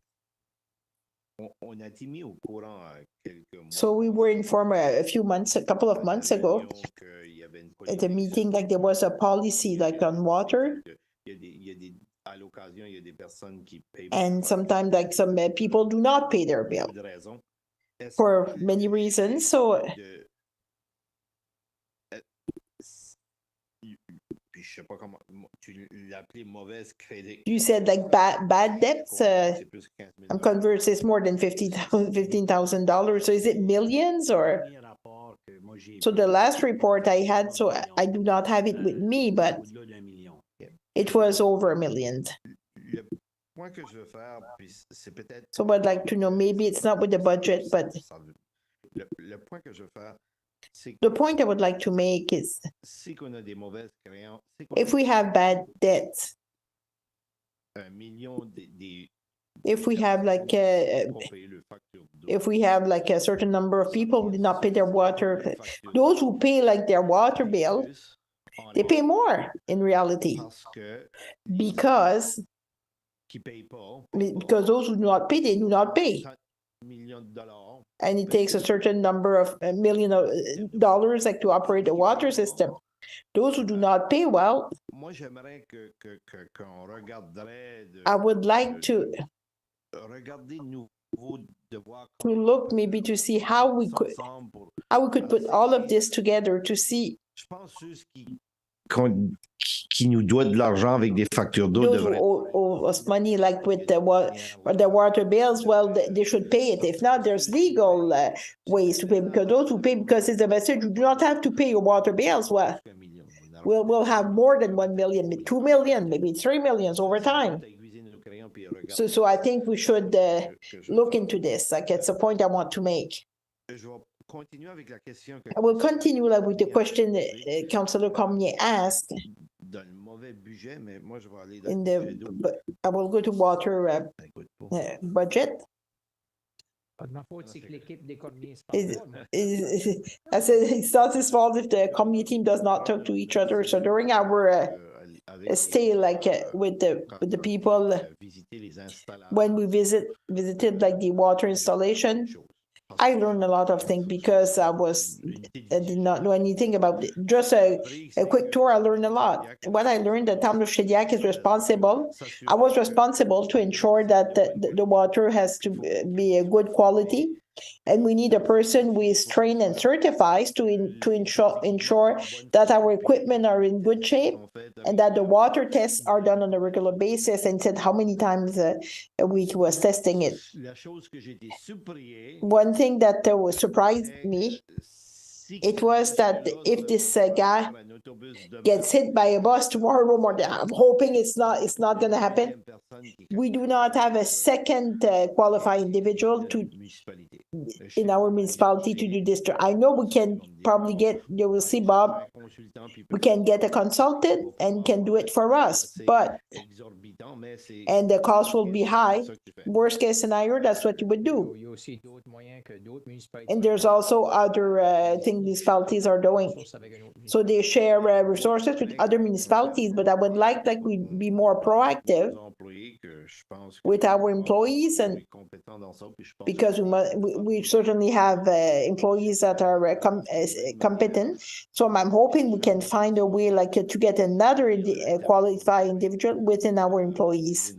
Speaker 2: we were informed a couple of months ago at a meeting, like there was a policy like on water, And sometimes like some people do not pay their bill for many reasons. So you said like bad debts. I'm convinced it's more than $15,000. So is it millions or? So the last report I had, so I do not have it with me, but it was over $1 million. So I'd like to know, maybe it's not with the budget, but the point I would like to make is if we have bad debts, if we have like a certain number of people who did not pay their water, those who pay like their water bill, they pay more in reality because those who do not pay, they do not pay. And it takes a certain number of $1 million like to operate the water system. Those who do not pay well, I would like to look maybe to see how we could put all of this together to see.
Speaker 4: Qui nous doit de l'argent avec des factures d'eau.
Speaker 2: Those who owe us money, like with the water bills, well, they should pay it. If not, there's legal ways to pay, because those who pay because it's a message, you do not have to pay your water bills. Well, we'll have more than 1 million, 2 million, maybe 3 million over time. So I think we should look into this. Like, it's a point I want to make. I will continue with the question Councillor Cormier asked. I will go to water budget. I said it's not his fault if the community team does not talk to each other. So during our stay with the people, when we visited like the water installation, I learned a lot of things because I did not know anything about it. Just a quick tour, I learned a lot. What I learned, the town of Shediac is responsible. I was responsible to ensure that the water has to be a good quality. And we need a person who is trained and certified to ensure that our equipment are in good shape and that the water tests are done on a regular basis, and said how many times a week was testing it. One thing that surprised me, it was that if this guy gets hit by a bus tomorrow morning, I'm hoping it's not going to happen. We do not have a second qualified individual in our municipality to do this. I know we can probably you will see, Bob, we can get a consultant and can do it for us, and the cost will be high. Worst case scenario, that's what you would do. And there's also other things municipalities are doing. So they share resources with other municipalities, but I would like we be more proactive with our employees, and because we certainly have employees that are competent. So I'm hoping we can find a way to get another qualified individual within our employees.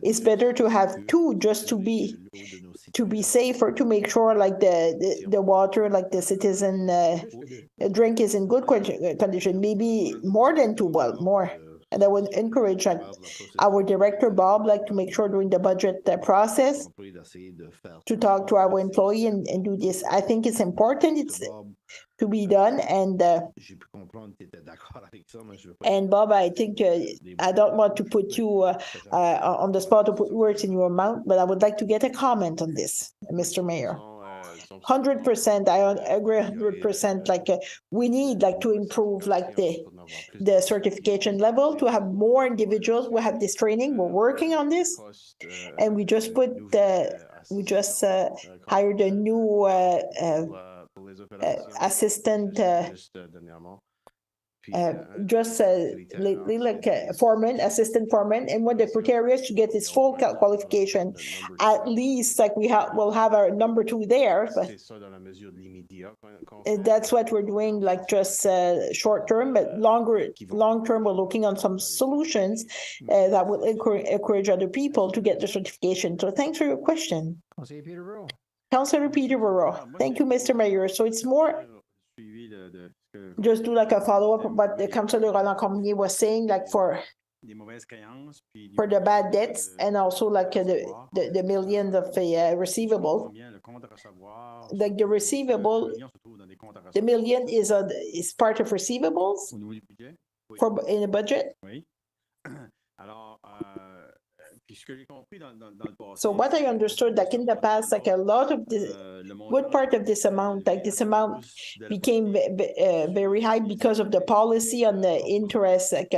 Speaker 2: It's better to have two just to be safer, to make sure the water, the citizen drink is in good condition. Maybe more than two, more. And I would encourage our director, Bob, to make sure during the budget process to talk to our employee and do this. I think it's important. It's to be done. And Bob, I think I don't want to put you on the spot to put words in your mouth, but I would like to get a comment on this, Mr. Mayor. 100%, I agree 100%. We need to improve the certification level, to have more individuals who have this training. We're working on this, and we just hired a new assistant just lately, like foreman, assistant foreman, and what the criteria is to get his full qualification. At least, like we'll have our number 2 there, but that's what we're doing, like just short term, but long term, we're looking on some solutions that will encourage other people to get the certification. So thanks for your question. Councillor Peterborough. Thank you, Mr. Mayor. So it's more just do like a follow-up of what the Councillor Roland Cormier was saying, like for the bad debts and also like the millions of receivable. Like the receivable, the million is part of receivables in the budget. So what I understood, like in the past, like a lot of this, good part of this amount, like this amount became very high because of the policy on the interest, like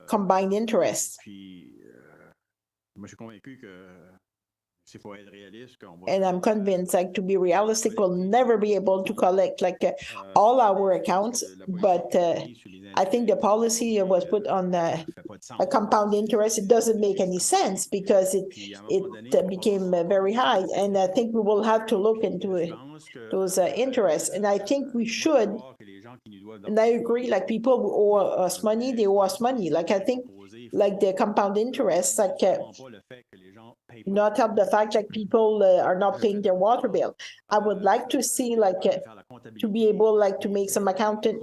Speaker 2: combined interest. And I'm convinced, like, to be realistic, we'll never be able to collect like all our accounts. But I think the policy was put on a compound interest. It doesn't make any sense because it became very high. And I think we will have to look into those interests. And I think we should. And I agree, like people who owe us money, they owe us money. Like I think, like the compound interest, like not help the fact that people are not paying their water bill. I would like to see, like, to be able, like, to make some accounting,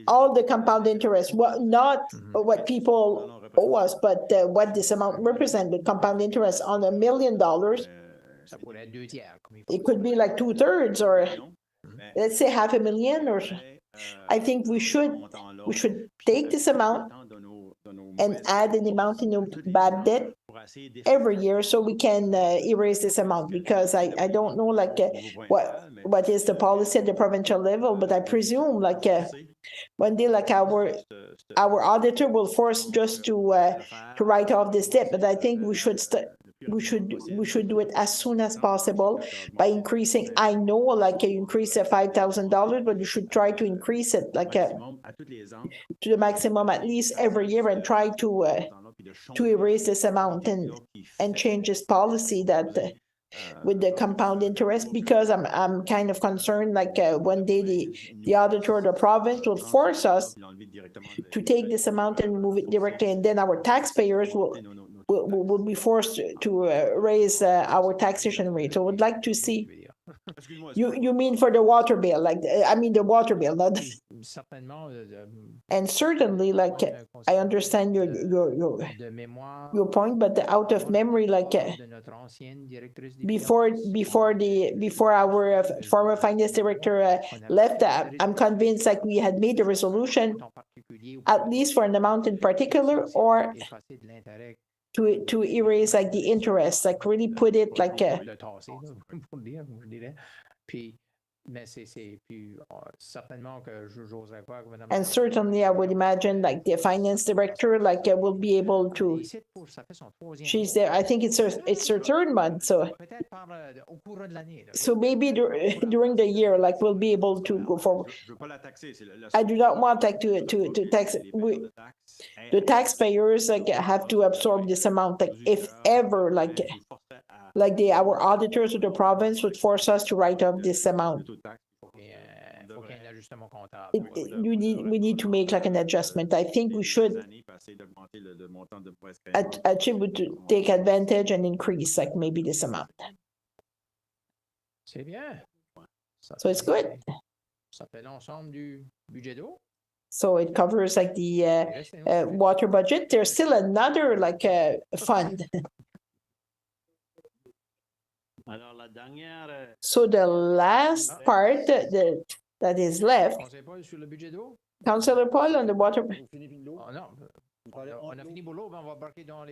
Speaker 2: all the compound interest, not what people owe us, but what this amount represents, the compound interest on $1 million. It could be like 2/3 or let's say $500,000 or. I think we should take this amount and add an amount in bad debt every year so we can erase this amount, because I don't know, like, what is the policy at the provincial level, but I presume, like, one day, like, our auditor will force just to write off this debt. But I think we should do it as soon as possible by increasing. I know, like, you increase $5,000, but you should try to increase it, like, to the maximum at least every year, and try to erase this amount and change this policy that with the compound interest, because I'm kind of concerned, like, one day the auditor of the province will force us to take this amount and move it directly, and then our taxpayers will be forced to raise our taxation rate. So I would like to see. You mean for the water bill, like, I mean the water bill, not. And certainly, like, I understand your point, but out of memory, like, before our former finance director left, I'm convinced, like, we had made a resolution, at least for an amount in particular, or to erase, like, the interest, like, really put it like and certainly I would imagine, like, the finance director, like, will be able to. She's there. I think it's her third month, so maybe during the year, like, we'll be able to go forward. I do not want, like, to tax. The taxpayers, like, have to absorb this amount, like, if ever, like our auditors of the province would force us to write off this amount. We need to make, like, an adjustment. I think we should achieve to take advantage and increase, like, maybe this amount. So it's good. So it covers, like, the water budget. There's still another, like, fund. So the last part that is left, Councillor Paul, on the water.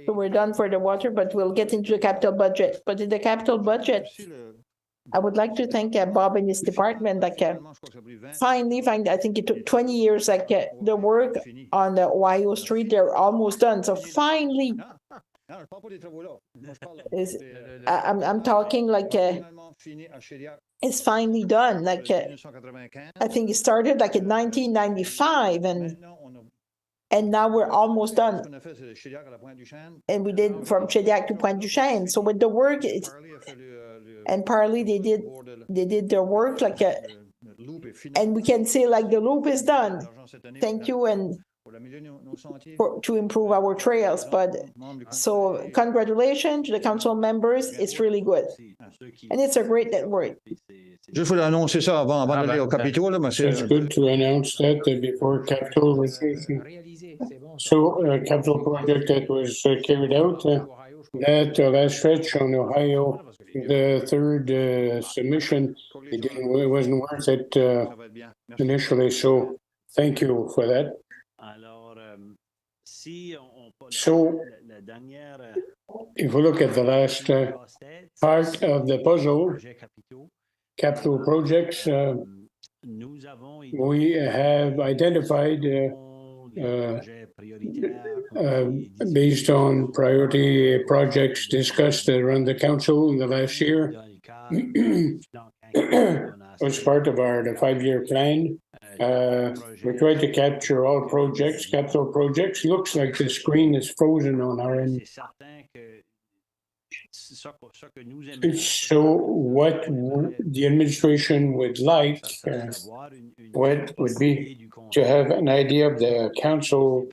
Speaker 2: So we're done for the water, but we'll get into the capital budget. But in the capital budget, I would like to thank Bob and his department. Like, finally, I think it took 20 years. Like, the work on the Ohio Street, they're almost done. So finally, I'm talking like it's finally done. Like I think it started like in 1995, and now we're almost done. And we did from Shediac to Pointe du Chêne. So with the work, and Parley, they did their work like and we can say like the loop is done. Thank you, and to improve our trails. But so congratulations to the council members. It's really good, and it's a great network.
Speaker 6: Juste voulais annoncer ça avant d'aller au Capitole, là, mais
Speaker 5: It's good to announce that before Capitol was so capital project that was carried out. That last stretch on Ohio, the third submission, it wasn't worth it initially. So thank you for that. So if we look at the last part of the puzzle, capital projects, we have identified based on priority projects discussed around the council in the last year. As part of the 5-year plan, we tried to capture all projects, capital projects. Looks like the screen is frozen on our end. So what the administration would like would be to have an idea of the council,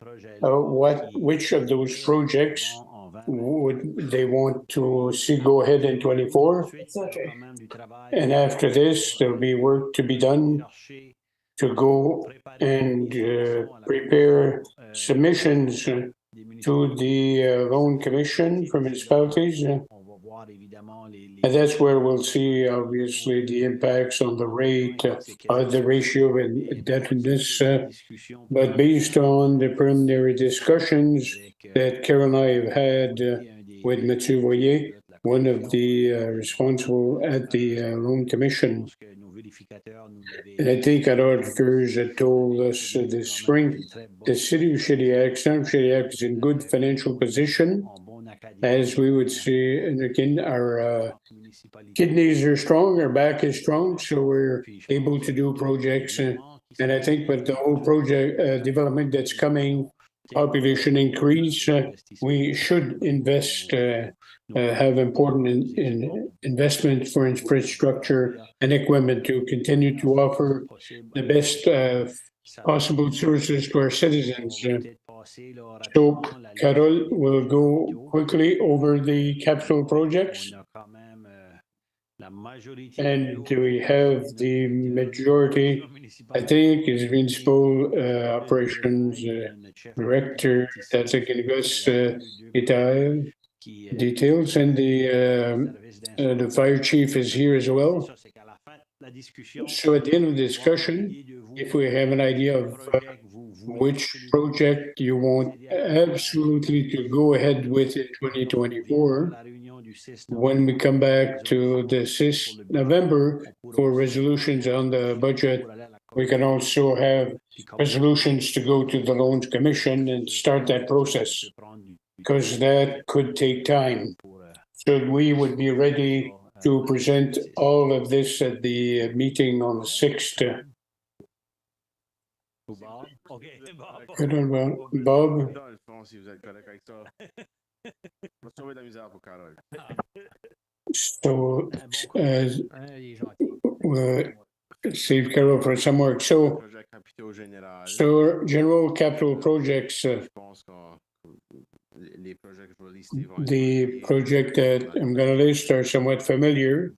Speaker 5: which of those projects would they want to see go ahead in 24. And after this, there'll be work to be done to go and prepare submissions to the loan commission for municipalities. And that's where we'll see, obviously, the impacts on the rate, the ratio of indebtedness. But based on the preliminary discussions that Carol and I have had with Mathieu Voyer, one of the responsible at the loan commission, and I think our auditors had told us this spring, the city of Shediac, is in good financial position, as we would see. And again, our kidneys are strong, our back is strong, so we're able to do projects. And I think with the whole project development that's coming, population increase, we should invest, have important investment for infrastructure and equipment to continue to offer the best possible services to our citizens. So Carol will go quickly over the capital projects. And we have the majority, I think, is municipal operations director that's going to give us details, and the fire chief is here as well. So at the end of the discussion, if we have an idea of which project you want absolutely to go ahead with in 2024, when we come back to the 6th November for resolutions on the budget, we can also have resolutions to go to the Loans Commission and start that process, because that could take time. So we would be ready to present all of this at the meeting on the 6th. I don't know, Bob? So, save Carol for some work. So general capital projects, the project that I'm going to list are somewhat familiar.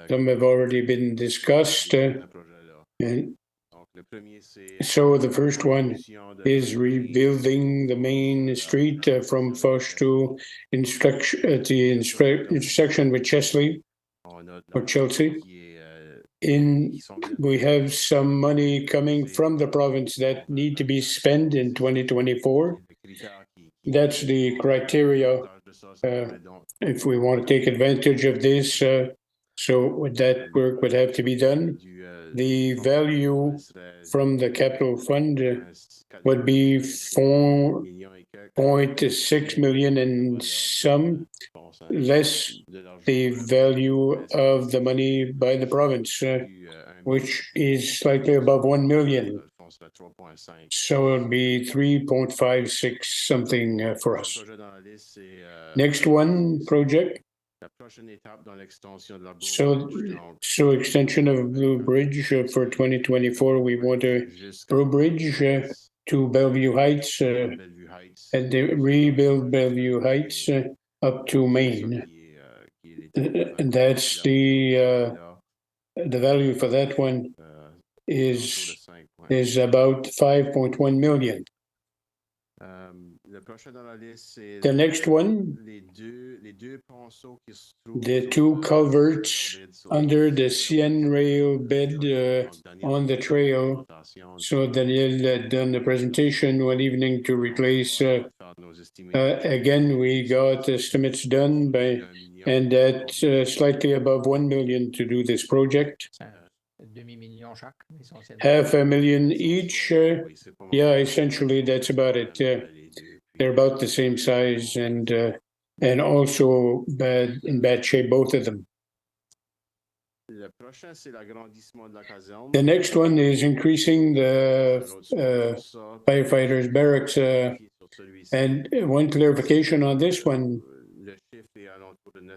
Speaker 5: Some have already been discussed. And so the first one is rebuilding the main street from Foch to the intersection with Chesley or Chelsea. We have some money coming from the province that need to be spent in 2024. That's the criteria if we want to take advantage of this. So that work would have to be done. The value from the capital fund would be $4 0.6 million and some, less the value of the money by the province, which is slightly above 1 million. So it'll be 3.56 something for us. Next one project. So extension of Blue Bridge for 2024. We want a Blue Bridge to Bellevue Heights and rebuild Bellevue Heights up to Maine. And that's the value for that one is about 5.1 million. The next one, the two culverts under the CN rail bed on the trail. So Daniel had done the presentation one evening to replace. Again, we got estimates done by, and that's slightly above 1 million to do this project. $500,000 each. Yeah, essentially that's about it. They're about the same size and also in bad shape, both of them. The next one is increasing the firefighters' barracks. And one clarification on this one,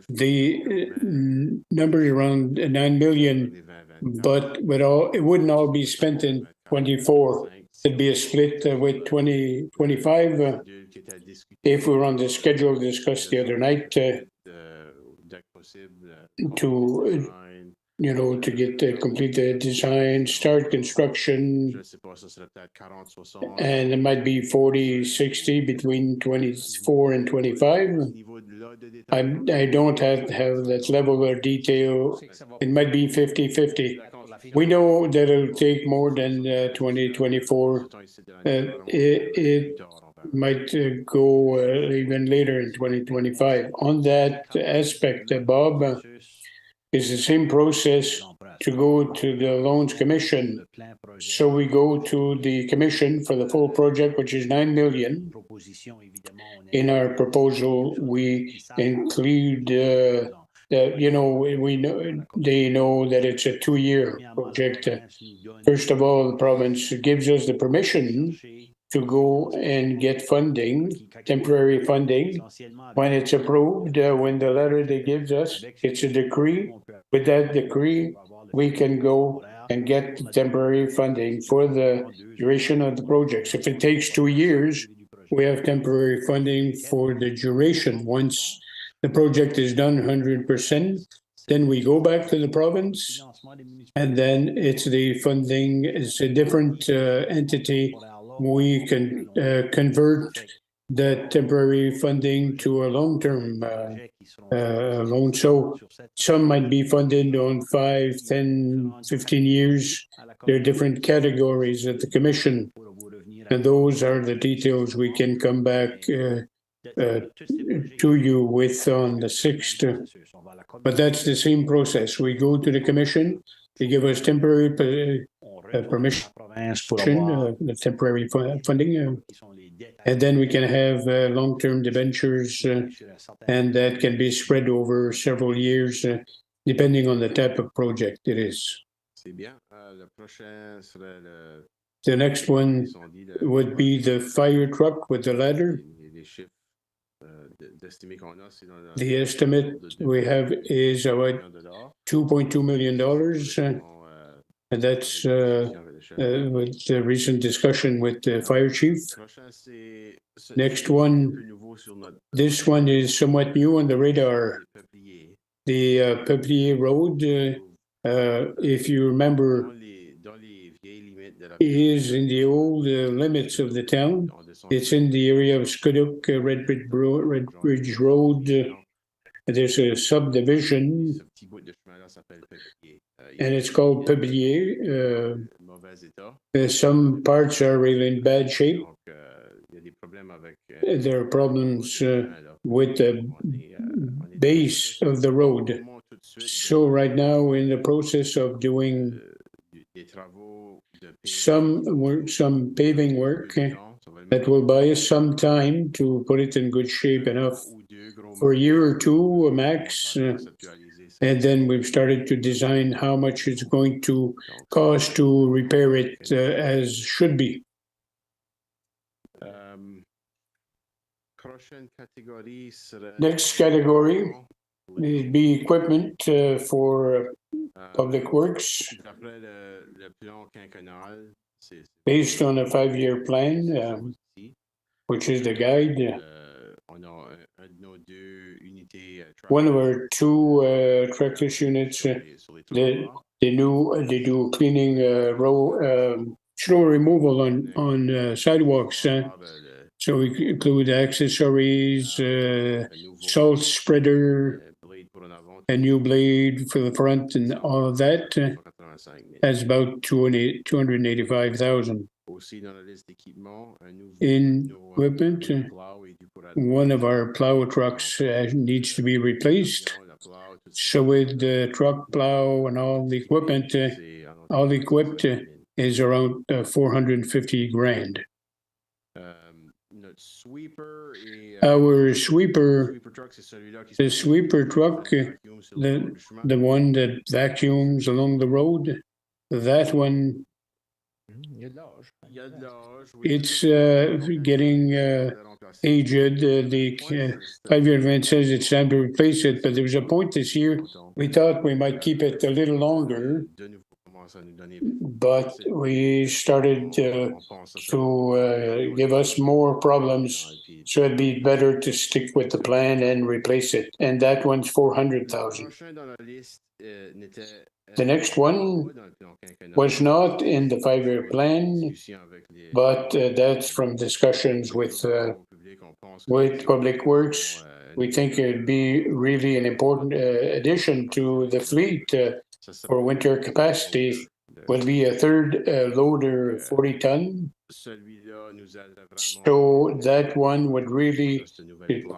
Speaker 5: the number is around 9 million, but it wouldn't all be spent in 24. It'd be a split with 2025. If we were on the schedule discussed the other night to get complete the design, start construction, and it might be 40-60 between 24 and 25. I don't have that level of detail. It might be 50-50. We know that it'll take more than 2024. It might go even later in 2025. On that aspect, Bob, is the same process to go to the Loans Commission. So we go to the Commission for the full project, which is 9 million. In our proposal, we include we know they know that it's a 2-year project. First of all, the province gives us the permission to go and get funding, temporary funding. When it's approved, when the letter they gives us, it's a decree. With that decree, we can go and get temporary funding for the duration of the projects. If it takes 2 years, we have temporary funding for the duration. Once the project is done 100%, then we go back to the province, and then it's the funding is a different entity. We can convert the temporary funding to a long-term loan. So some might be funded on 5, 10, 15 years. There are different categories at the Commission, and those are the details we can come back to you with on the 6th. But that's the same process. We go to the Commission, they give us temporary permission, the temporary funding, and then we can have long-term debentures, and that can be spread over several years, depending on the type of project it is. The next one would be the fire truck with the ladder. The estimate we have is about $2.2 million, and that's with the recent discussion with the fire chief. Next one, this one is somewhat new on the radar. The Peuplier Road, if you remember, is in the old limits of the town. It's in the area of Scodook, Redbridge Road. There's a subdivision, and it's called Peuplier. Some parts are really in bad shape. There are problems with the base of the road. So right now we're in the process of doing some paving work That will buy us some time to put it in good shape enough for a year or two max. And then we've started to design how much it's going to cost to repair it as should be. Next category would be equipment for public works. Based on a 5-year plan, which is the guide. One of our two trackless units, they do cleaning snow removal on sidewalks. So we include accessories, salt spreader, a new blade for the front, and all of that. That's about $285,000. In equipment, one of our plow trucks needs to be replaced. So with the truck plow and all the equipment, all equipped is around $450,000. Our sweeper, the sweeper truck, the one that vacuums along the road, that one, it's getting aged. The 5-year event says it's time to replace it, but there was a point this year we thought we might keep it a little longer, but we started to give us more problems, so it'd be better to stick with the plan and replace it, and that one's $400,000. The next one was not in the 5-year plan, but that's from discussions with Public Works. We think it'd be really an important addition to the fleet for winter capacity. Will be a third loader, 40-ton. So that one would really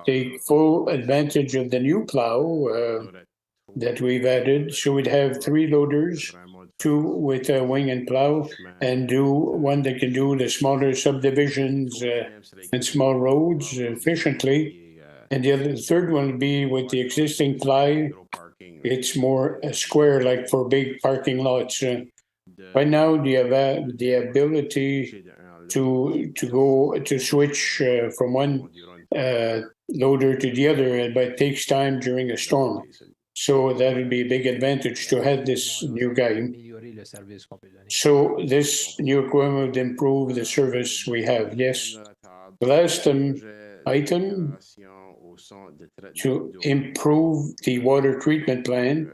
Speaker 5: take full advantage of the new plow that we've added. So we'd have 3 loaders, 2 with a wing and plow, and one that can do the smaller subdivisions and small roads efficiently. And the third one would be with the existing plow. It's more square, like for big parking lots. Right now, the ability to switch from one loader to the other, but it takes time during a storm. So that would be a big advantage to have this new guy. So this new equipment would improve the service we have. Yes. The last item to improve the water treatment plant.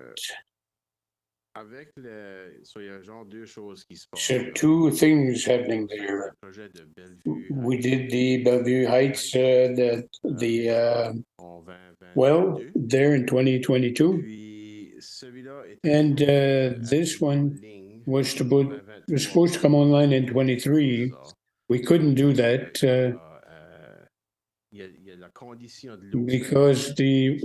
Speaker 5: So 2 things happening there. We did the Bellevue Heights, well, there in 2022. And this one was supposed to come online in 23. We couldn't do that because the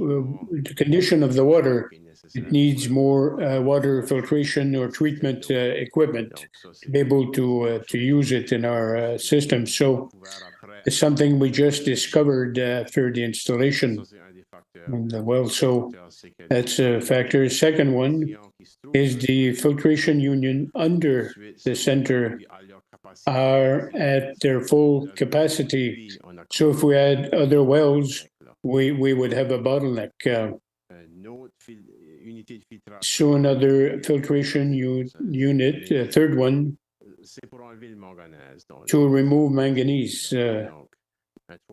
Speaker 5: condition of the water, it needs more water filtration or treatment equipment to be able to use it in our system. So it's something we just discovered after the installation of the well. So that's a factor. Second one is the filtration union under the center are at their full capacity. So if we had other wells, we would have a bottleneck. So another filtration unit, a third one, to remove manganese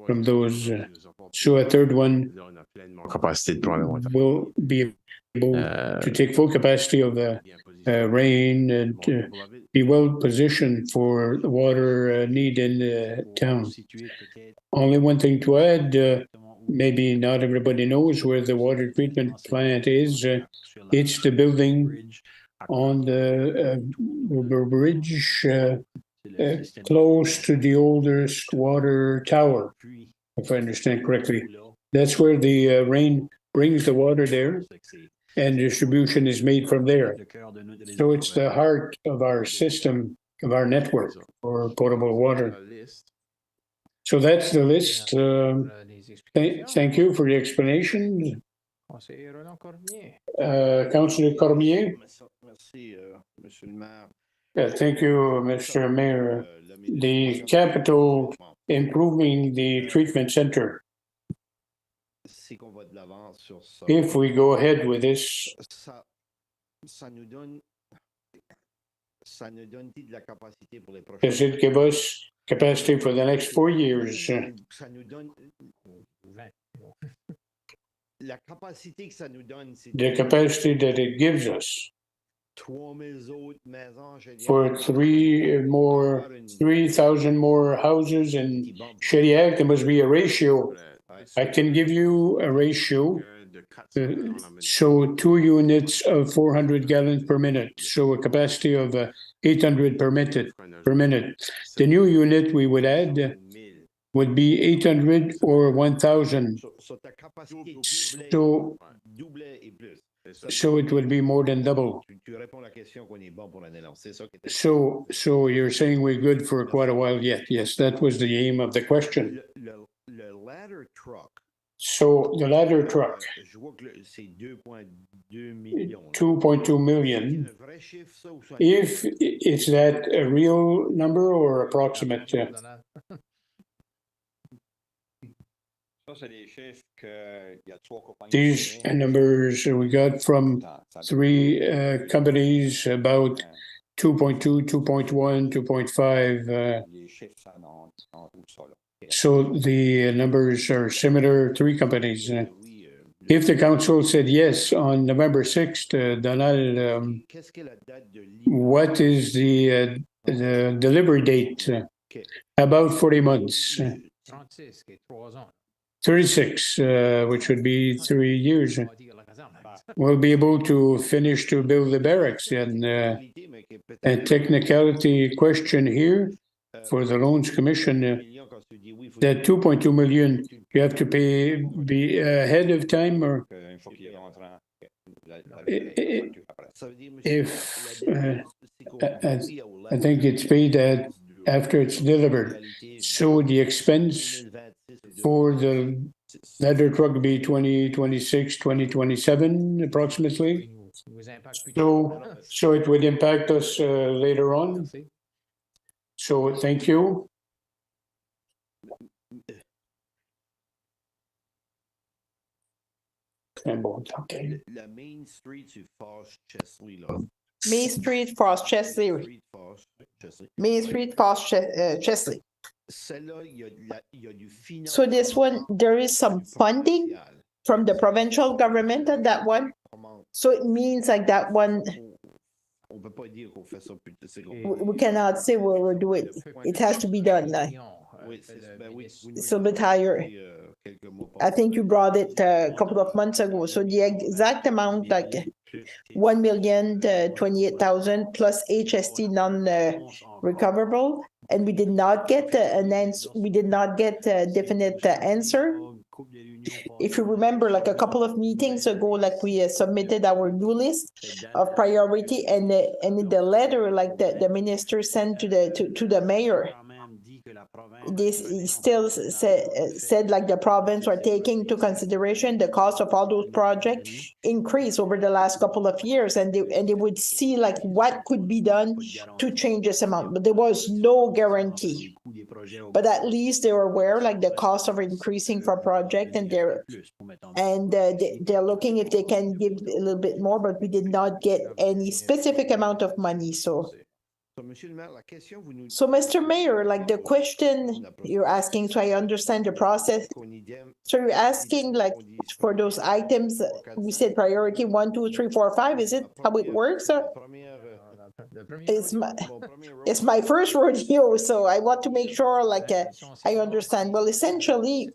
Speaker 5: from those. So a third one will be able to take full capacity of the rain and be well positioned for the water need in the town. Only one thing to add, maybe not everybody knows where the water treatment plant is. It's the building on the bridge close to the oldest water tower, if I understand correctly. That's where the rain brings the water there, and distribution is made from there. So it's the heart of our system, of our network for potable water. So that's the list. Thank you for the explanation. Councillor Cormier.
Speaker 4: Merci, Monsieur le maire.
Speaker 5: Thank you, Mr. Mayor. The capital improving the treatment center. If we go ahead with this, does it give us capacity for the next 4 years? The capacity that it gives us for 3,000 more houses in Shediac, there must be a ratio. I can give you a ratio. So 2 units of 400 gallons per minute, so a capacity of 800 per minute. The new unit we would add would be 800 or 1,000. So it would be more than double. So you're saying we're good for quite a while yet? Yes, that was the aim of the question. So the ladder truck, 2.2 million. If is that a real number or approximate? These numbers we got from 3 companies, about 2.2, 2.1, 2.5. So the numbers are similar, 3 companies. If the council said yes on November 6th, Donald, what is the delivery date? About 40 months. 36, which would be 3 years. We'll be able to finish to build the barracks. And a technicality question here for the Loans Commission, that 2.2 million, you have to be ahead of time, or if I think it's paid after it's delivered. So the expense for the ladder truck be 2026, 2027 approximately. So it would impact us later on. So thank you. Okay.
Speaker 4: Main Street, Chesley.
Speaker 2: Main Street, Frost Chesley. Main Street, Frost Chesley. So this one, there is some funding from the provincial government on that one. So it means like that one, we cannot say we'll do it. It has to be done. It's a bit higher. I think you brought it a couple of months ago. So the exact amount, like 1,028,000 plus HST non-recoverable, and we did not get an answer. We did not get a definite answer. If you remember, like a couple of meetings ago, like we submitted our new list of priority, and in the letter, like the minister sent to the mayor, this still said like the province are taking into consideration the cost of all those projects increase over the last couple of years, and they would see like what could be done to change this amount, but there was no guarantee. But at least they were aware like the cost of increasing for project, and they're looking if they can give a little bit more, but we did not get any specific amount of money. So Mr. Mayor, like the question you're asking, so I understand the process. So you're asking like for those items, we said priority 1, 2, 3, 4, 5. Is it how it works? It's my first rodeo, so I want to make sure like I understand. Well, essentially,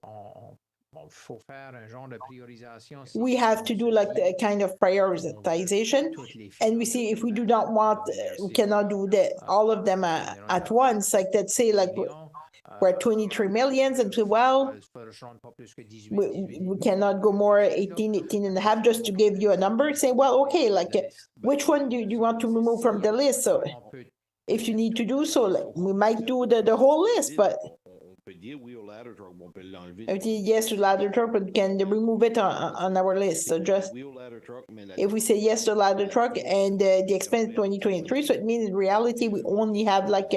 Speaker 2: we have to do like a kind of prioritization, and we see if we do not want, we cannot do all of them at once. Like let's say like we're at 23 millions, and well, we cannot go more 18 and a half, just to give you a number. Say, well, okay, like which one do you want to remove from the list? So if you need to do so, like, we might do the whole list, but If we yes to ladder truck, but can remove it on our list. So just if we say yes to ladder truck and the expense 2023, so it means in reality we only have like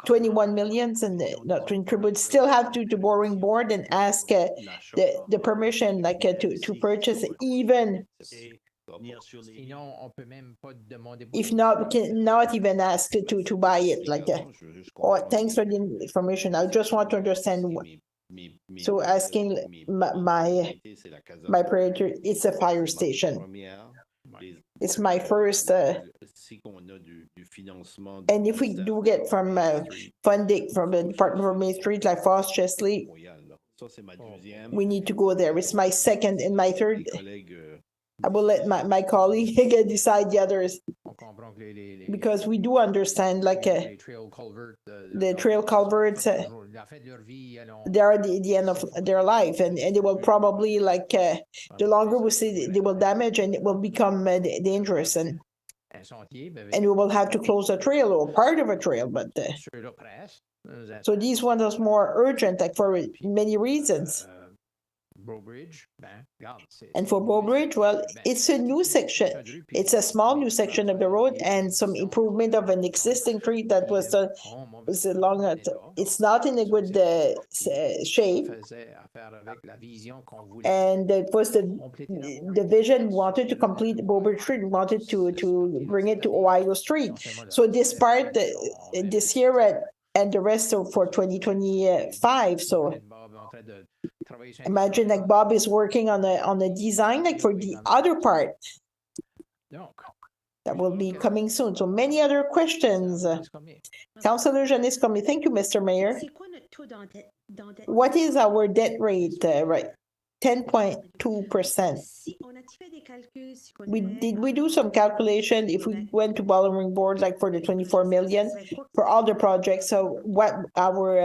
Speaker 2: 21 millions and not to contribute. Still have to borrowing board and ask the permission like to purchase even. If not, we can not even ask to buy it like that. Oh, thanks for the information. I just want to understand what. So asking my priority, it's a fire station. It's my first. And if we do get from funding from the Department of Main Street like Foss Chesley, we need to go there. It's my second and my third. I will let my colleague decide the others because we do understand like the trail culverts, they are the end of their life and they will probably like the longer we see they will damage and it will become dangerous and we will have to close a trail or part of a trail. But so these ones are more urgent like for many reasons. And for Beaubridge, well, it's a new section. It's a small new section of the road and some improvement of an existing street that was done. It's not in a good shape. And it was the vision wanted to complete Beaubridge Street, wanted to bring it to Ohio Street. So this part this year and the rest for 2025. So imagine like Bob is working on a design like for the other part that will be coming soon. So many other questions. Councillor Janice Comey. Thank you, Mr. Mayor. What is our debt rate right? 10.2%. Did we do some calculation if we went to borrowing board like for the 24 million for all the projects? So what our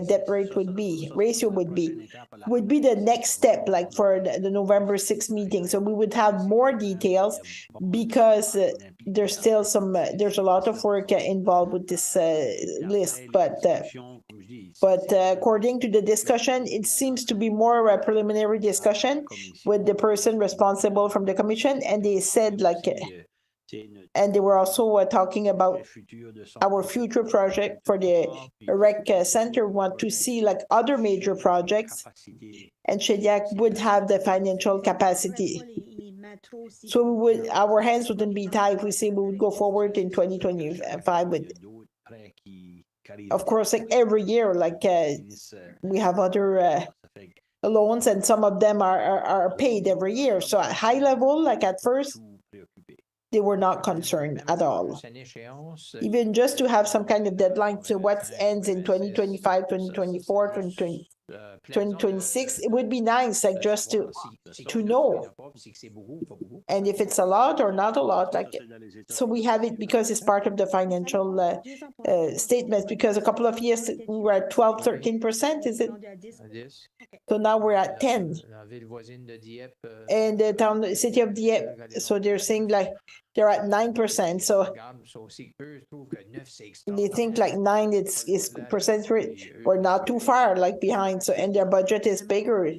Speaker 2: debt rate would be, ratio would be the next step like for the November 6th meeting. So we would have more details because there's still there's a lot of work involved with this list, but according to the discussion, it seems to be more a preliminary discussion with the person responsible from the commission, and they said like, and they were also talking about our future project for the rec center. Want to see like other major projects, and Shediac would have the financial capacity. So our hands wouldn't be tied if we say we would go forward in 2025 with. Of course, like every year, like we have other loans, and some of them are paid every year. So at high level, like at first, they were not concerned at all. Even just to have some kind of deadline to what ends in 2025, 2024, 2026, it would be nice, like just to know. And if it's a lot or not a lot, like, so we have it because it's part of the financial statements, because a couple of years we were at 12, 13%, is it? So now we're at 10. And the city of Dieppe, so they're saying like, they're at 9%. So they think like 9 is percent rate. We're not too far like behind. So and their budget is bigger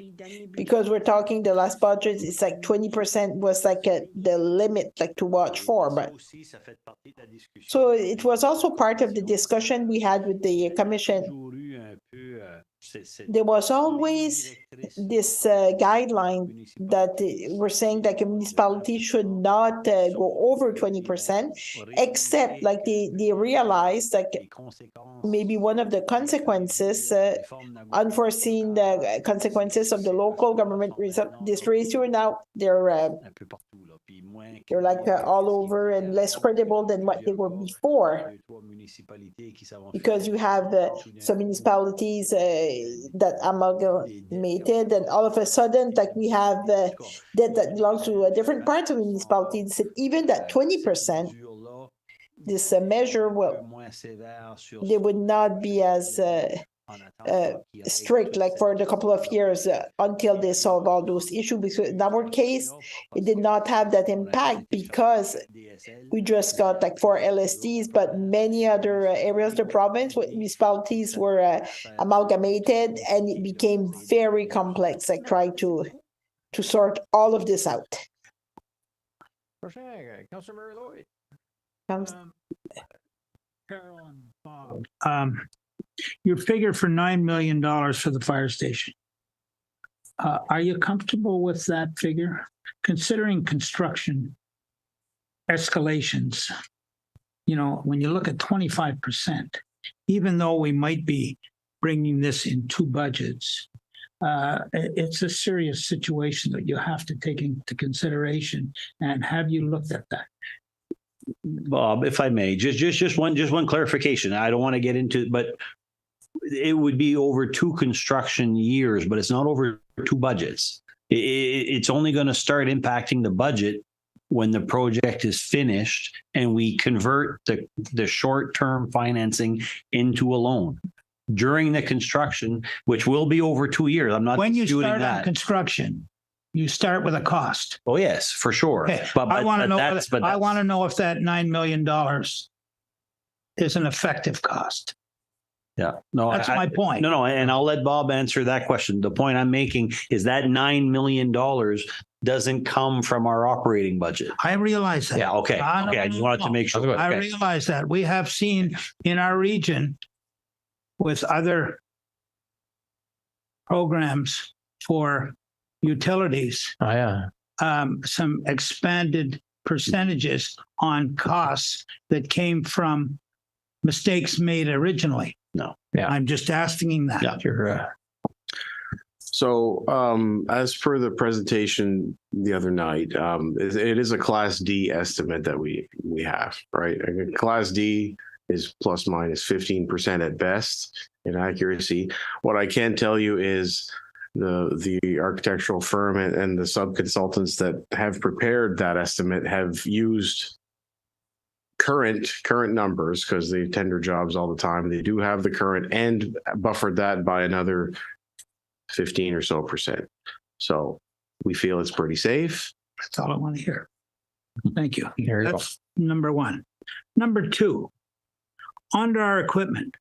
Speaker 2: because we're talking the last budget is like 20% was like the limit like to watch for. But so it was also part of the discussion we had with the commission. There was always this guideline that we're saying that a municipality should not go over 20%, except like they realized like maybe one of the consequences, unforeseen consequences of the local government this ratio now they're like all over and less credible than what they were before, because you have some municipalities that amalgamated, and all of a sudden, like we have that belongs to different parts of the municipality. Even that 20%, this measure will they would not be as strict, like for the couple of years until they solve all those issues. Because in our case, it did not have that impact because we just got like 4 LSTs, but many other areas of the province with municipalities were amalgamated, and it became very complex, like trying to sort all of this out.
Speaker 1: Councilor Lloyd.
Speaker 7: Carol and Bob, your figure for $9 million for the fire station. Are you comfortable with that figure? Considering construction escalations, you know, when you look at 25%, even though we might be bringing this in 2 budgets, it's a serious situation that you have to take into consideration. And have you looked at that?
Speaker 3: Bob, if I may, just one clarification. I don't want to get into, but it would be over 2 construction years, but it's not over 2 budgets. It's only going to start impacting the budget when the project is finished and we convert the short-term financing into a loan. During the construction, which will be over 2 years, I'm not
Speaker 7: when you
Speaker 3: disputing
Speaker 7: start
Speaker 3: that.
Speaker 7: on construction, you start with a cost.
Speaker 3: Oh yes, for sure.
Speaker 7: Okay.
Speaker 3: But
Speaker 7: I want to know.
Speaker 3: I
Speaker 7: want to know if that $9 million is an effective cost.
Speaker 3: Yeah, no,
Speaker 7: That's my point.
Speaker 3: No, and I'll let Bob answer that question. The point I'm making is that $9 million doesn't come from our operating budget.
Speaker 7: I realize that.
Speaker 3: Yeah, okay. I just wanted to make sure.
Speaker 7: I realize that. We have seen in our region with other programs for utilities, some expanded percentages on costs that came from mistakes made originally.
Speaker 3: No.
Speaker 1: Yeah.
Speaker 7: I'm just asking that.
Speaker 3: Yeah.
Speaker 8: So as per the presentation the other night, it is a Class D estimate that we have, right? A Class D is plus minus 15% at best in accuracy. What I can tell you is the architectural firm and the sub-consultants that have prepared that estimate have used current numbers because they tender jobs all the time. They do have the current and buffered that by another 15 or so %. So we feel it's pretty safe.
Speaker 7: That's all I want to hear. Thank you.
Speaker 1: There you
Speaker 7: That's number 1. Number 2, under our equipment,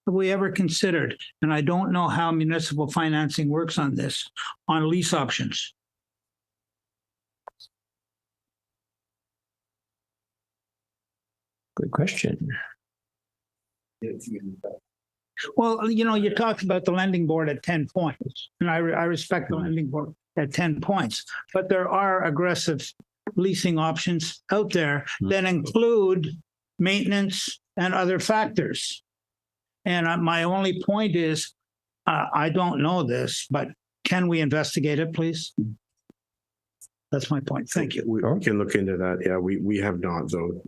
Speaker 7: have we ever considered, and I don't know how municipal financing works on this, on lease options?
Speaker 1: Good question.
Speaker 7: Well, you know, you talked about the lending board at 10 points, and I respect the lending board at 10 points, but there are aggressive leasing options out there that include maintenance and other factors. And my only point is, I don't know this, but can we investigate it, please? That's my point. Thank you.
Speaker 8: We can look into that. Yeah, we have not, though,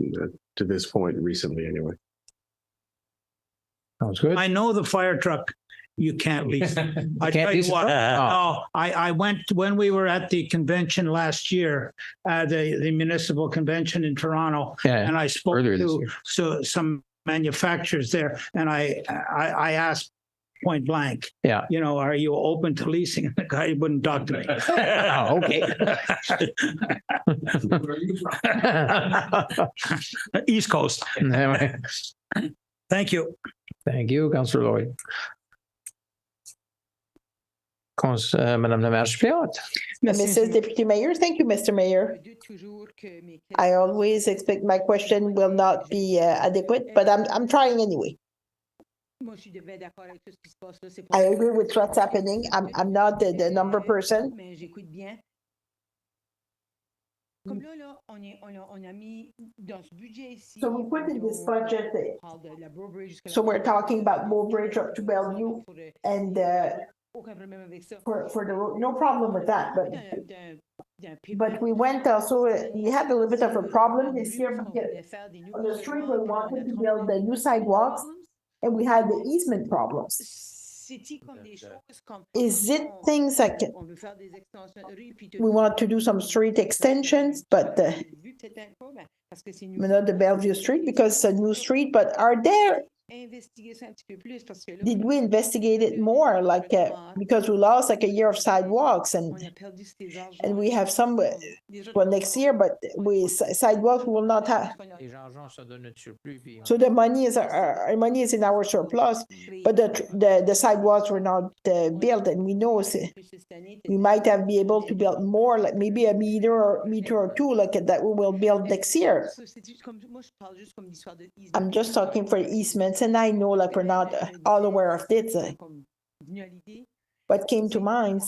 Speaker 8: to this point recently anyway.
Speaker 1: Sounds good.
Speaker 7: I know the fire truck you can't lease. I tell you what, I went when we were at the convention last year, the municipal convention in Toronto, and I spoke to some manufacturers there, and I asked point blank, you know, are you open to leasing? And the guy wouldn't talk to me.
Speaker 1: Oh, okay.
Speaker 7: East Coast. Thank you.
Speaker 1: Thank you, Councillor Lloyd. Madame la maire suppléante.
Speaker 2: Mrs. Deputy Mayor, thank you, Mr. Mayor. I always expect my question will not be adequate, but I'm trying anyway. I agree with what's happening. I'm not the number person. So we put in this budget, so we're talking about Bow Bridge up to Bellevue and for the road, no problem with that, but we went also, we had a little bit of a problem this year. On the street, we wanted to build the new sidewalks and we had the easement problems. Is it things like we want to do some street extensions, but not the Bellevue Street because it's a new street, but are there did we investigate it more? Like, because we lost like a year of sidewalks and we have some for next year, but sidewalks will not have. So the money is our money is in our surplus, but the sidewalks were not built, and we know we might have be able to build more, like maybe a meter or two, like that we will build next year. I'm just talking for easements, and I know like we're not all aware of this. What came to mind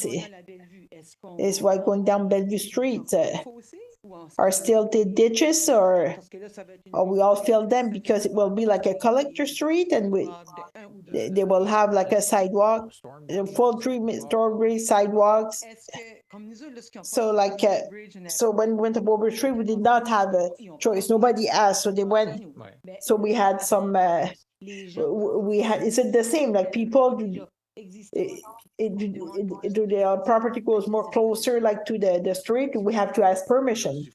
Speaker 2: is why going down Bellevue Street are still the ditches, or we all fill them, because it will be like a collector street, and they will have like a sidewalk, full story sidewalks. So like, so when we went to Boulder Street, we did not have a choice. Nobody asked, so they went. So we had some. We had. Is it the same? Like people. The property goes more closer, like to the street. We have to ask permission.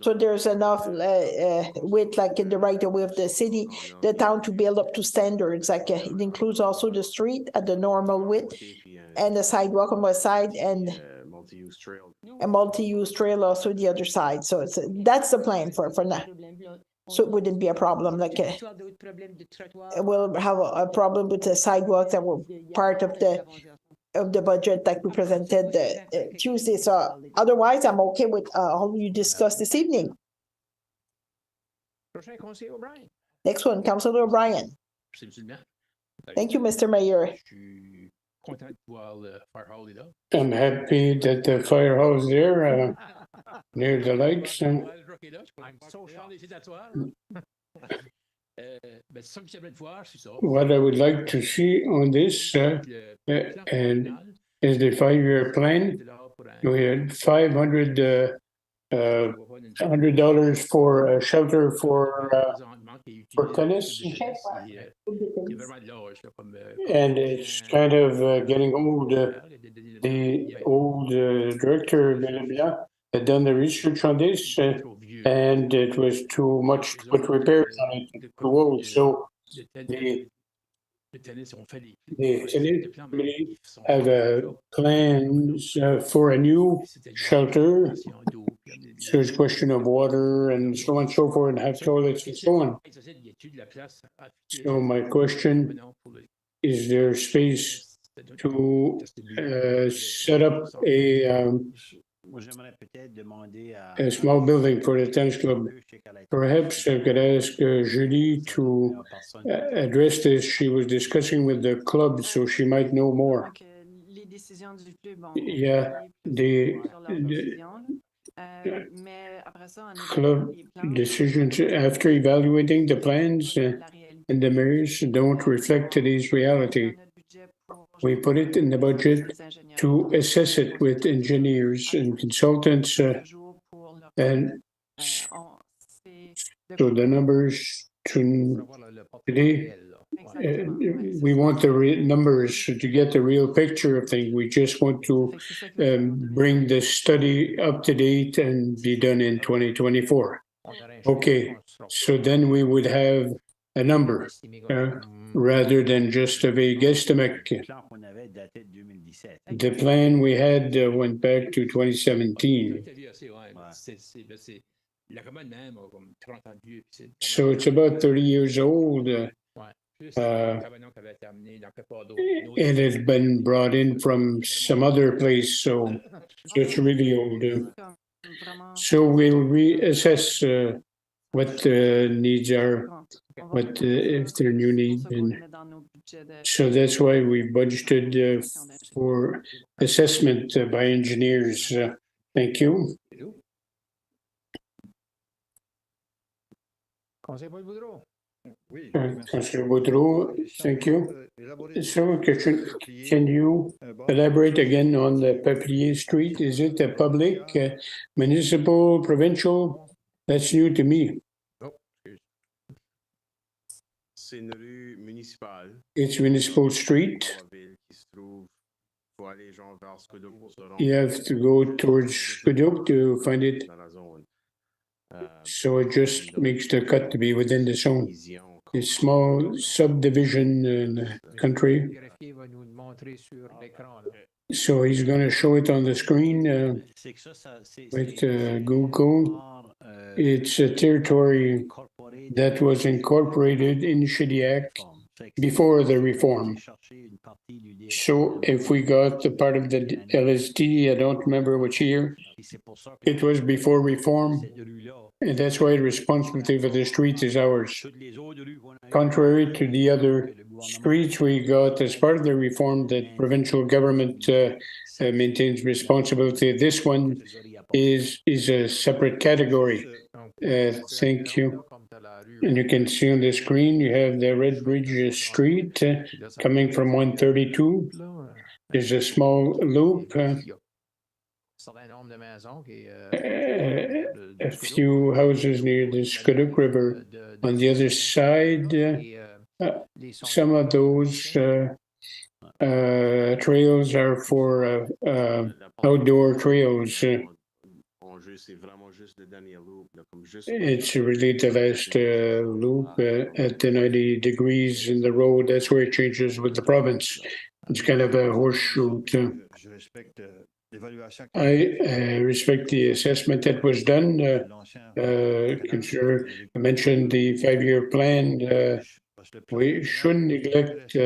Speaker 2: So there's enough width, like in the right of way of the city, the town, to build up to standards. Like it includes also the street at the normal width, and the sidewalk on one side, and a multi-use trail also the other side. So that's the plan for now. So it wouldn't be a problem. Like we'll have a problem with the sidewalks that were part of the budget that we presented Tuesday. So otherwise, I'm okay with all you discussed this evening. Next one, Councilor O'Brien. Thank you, Mr. Mayor.
Speaker 5: I'm happy that the firehouse is there near the lights. What I would like to see on this and is the 5-year plan. We had $500 for a shelter for tennis, and it's kind of getting old. The old director had done the research on this, and it was too much to put repairs on it, too old. So the tennis committee have plans for a new shelter. So it's a question of water and so on and so forth, and have toilets and so on. So my question, is there space to set up a small building for the tennis club? Perhaps I could ask Julie to address this. She was discussing with the club, so she might know more. Yeah, the club decisions after evaluating the plans and the mayors don't reflect today's reality. We put it in the budget to assess it with engineers and consultants, and so the numbers today, we want the numbers to get the real picture of things. We just want to bring the study up to date and be done in 2024. Okay, so then we would have a number rather than just a vague estimate. The plan we had went back to 2017. So it's about 30 years old. It has been brought in from some other place, so it's really old. So we'll reassess what the needs are, what if there are new needs, and so that's why we budgeted for assessment by engineers. Thank you. Councillor Boudreau, thank you. So, can you elaborate again on the Papier Street? Is it a public, municipal, provincial? That's new to me. It's municipal street. You have to go towards Squidok to find it. So it just makes the cut to be within the zone. a small subdivision in the country. So he's going to show it on the screen with Google. It's a territory that was incorporated in Shediac before the reform. So if we got the part of the LSD, I don't remember which year, it was before reform, and that's why the responsibility for the street is ours. Contrary to the other streets we got as part of the reform that provincial government maintains responsibility, this one is a separate category. Thank you. And you can see on the screen, you have the Red Bridge Street coming from 132. There's a small loop. A few houses near the Squiduk River. On the other side, some of those trails are for outdoor trails. It's really the last loop at the 90 degrees in the road. That's where it changes with the province. It's kind of a horseshoe. I respect the assessment that was done. Consider, I mentioned the 5-year plan. We shouldn't neglect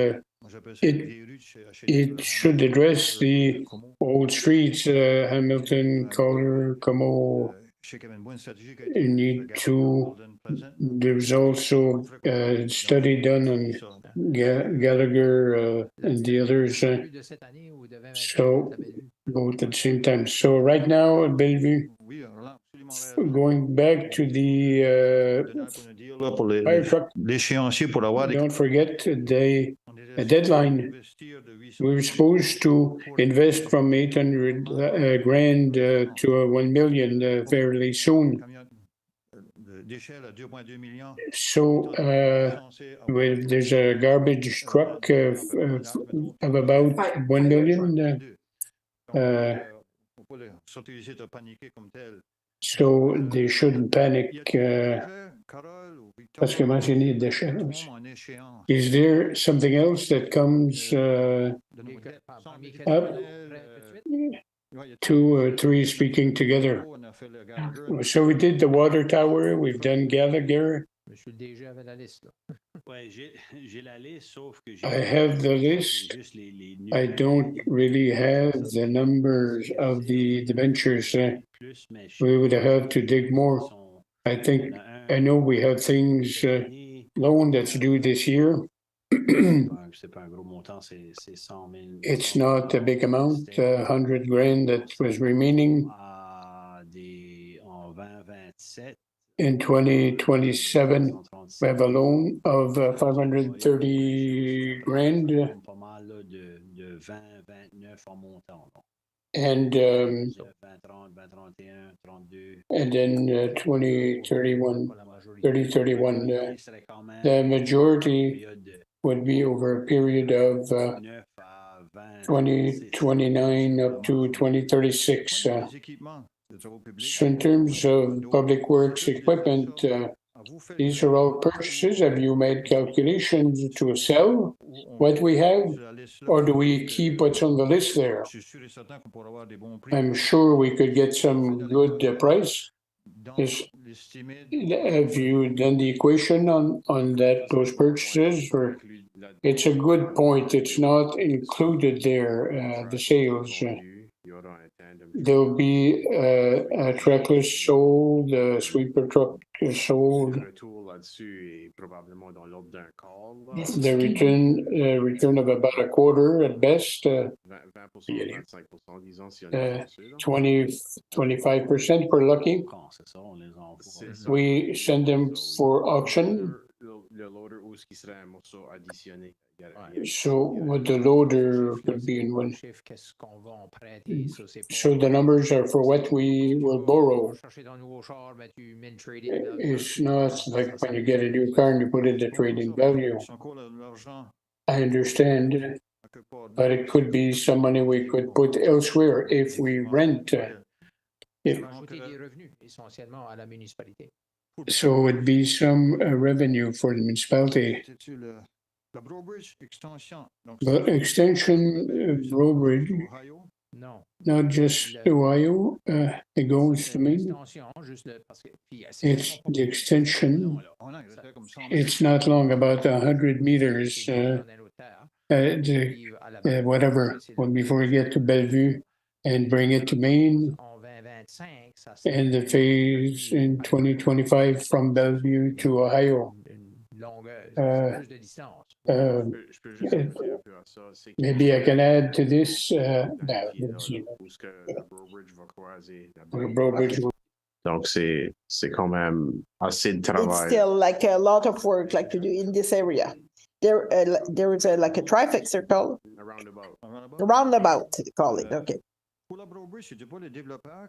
Speaker 5: it should address the old streets, Hamilton, Collier, Como. You need to. There's also a study done on Gallagher and the others. So both at the same time. So right now, Bellevue, going back to the fire truck. Don't forget the deadline. We were supposed to invest from 800 grand to 1 million fairly soon. So there's a garbage truck of about 1 million. So they shouldn't panic. Is there something else that comes up? 2 or 3 speaking together. So we did the water tower, we've done Gallagher. I have the list. I don't really have the numbers of the debentures. We would have to dig more. I think, I know we have things loan that's due this year. It's not a big amount, 100 grand that was remaining. In 2027, we have a loan of 530 grand. And then 2031, 3031, the majority would be over a period of 2029 up to 2036. So in terms of public works equipment, these are all purchases. Have you made calculations to sell what we have, or do we keep what's on the list there? I'm sure we could get some good price. Have you done the equation on those purchases? Or it's a good point. It's not included there, the sales. There'll be a trackless sold, a sweeper truck sold. The return of about a quarter at best. 20-25% per lucky. We send them for auction. So what the loader could be in one. So the numbers are for what we will borrow. It's not like when you get a new car and you put in the trading value. I understand, but it could be some money we could put elsewhere if we rent. So it'd be some revenue for the municipality. The extension of Bridge,
Speaker 1: Non.
Speaker 5: not just Ohio, it goes to me. It's the extension. It's not long, about 100 meters, whatever, before we get to Bellevue and bring it to Maine. And the phase in 2025 from Bellevue to Ohio. Maybe I can add to this.
Speaker 8: Donc, c'est quand même assez de travail.
Speaker 2: It's still like a lot of work like to do in this area. There is like a traffic circle. A roundabout, call it, okay.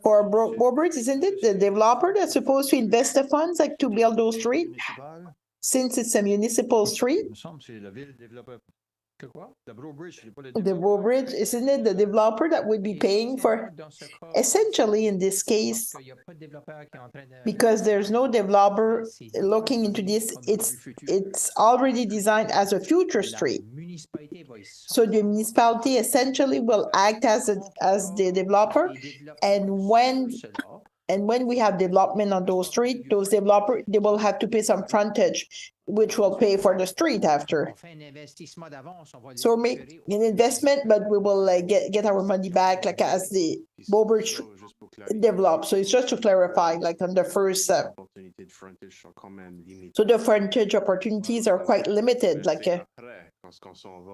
Speaker 2: For Bridge, isn't it the developer that's supposed to invest the funds like to build those streets? Since it's a municipal street? The Bridge, isn't it the developer that would be paying for? Essentially, in this case, because there's no developer looking into this, it's already designed as a future street. So the municipality essentially will act as the developer, and when we have development on those streets, those developers, they will have to pay some frontage, which will pay for the street after. So make an investment, but we will get our money back like as the Beaubridge develops. So it's just to clarify, like on the first. So the frontage opportunities are quite limited. Like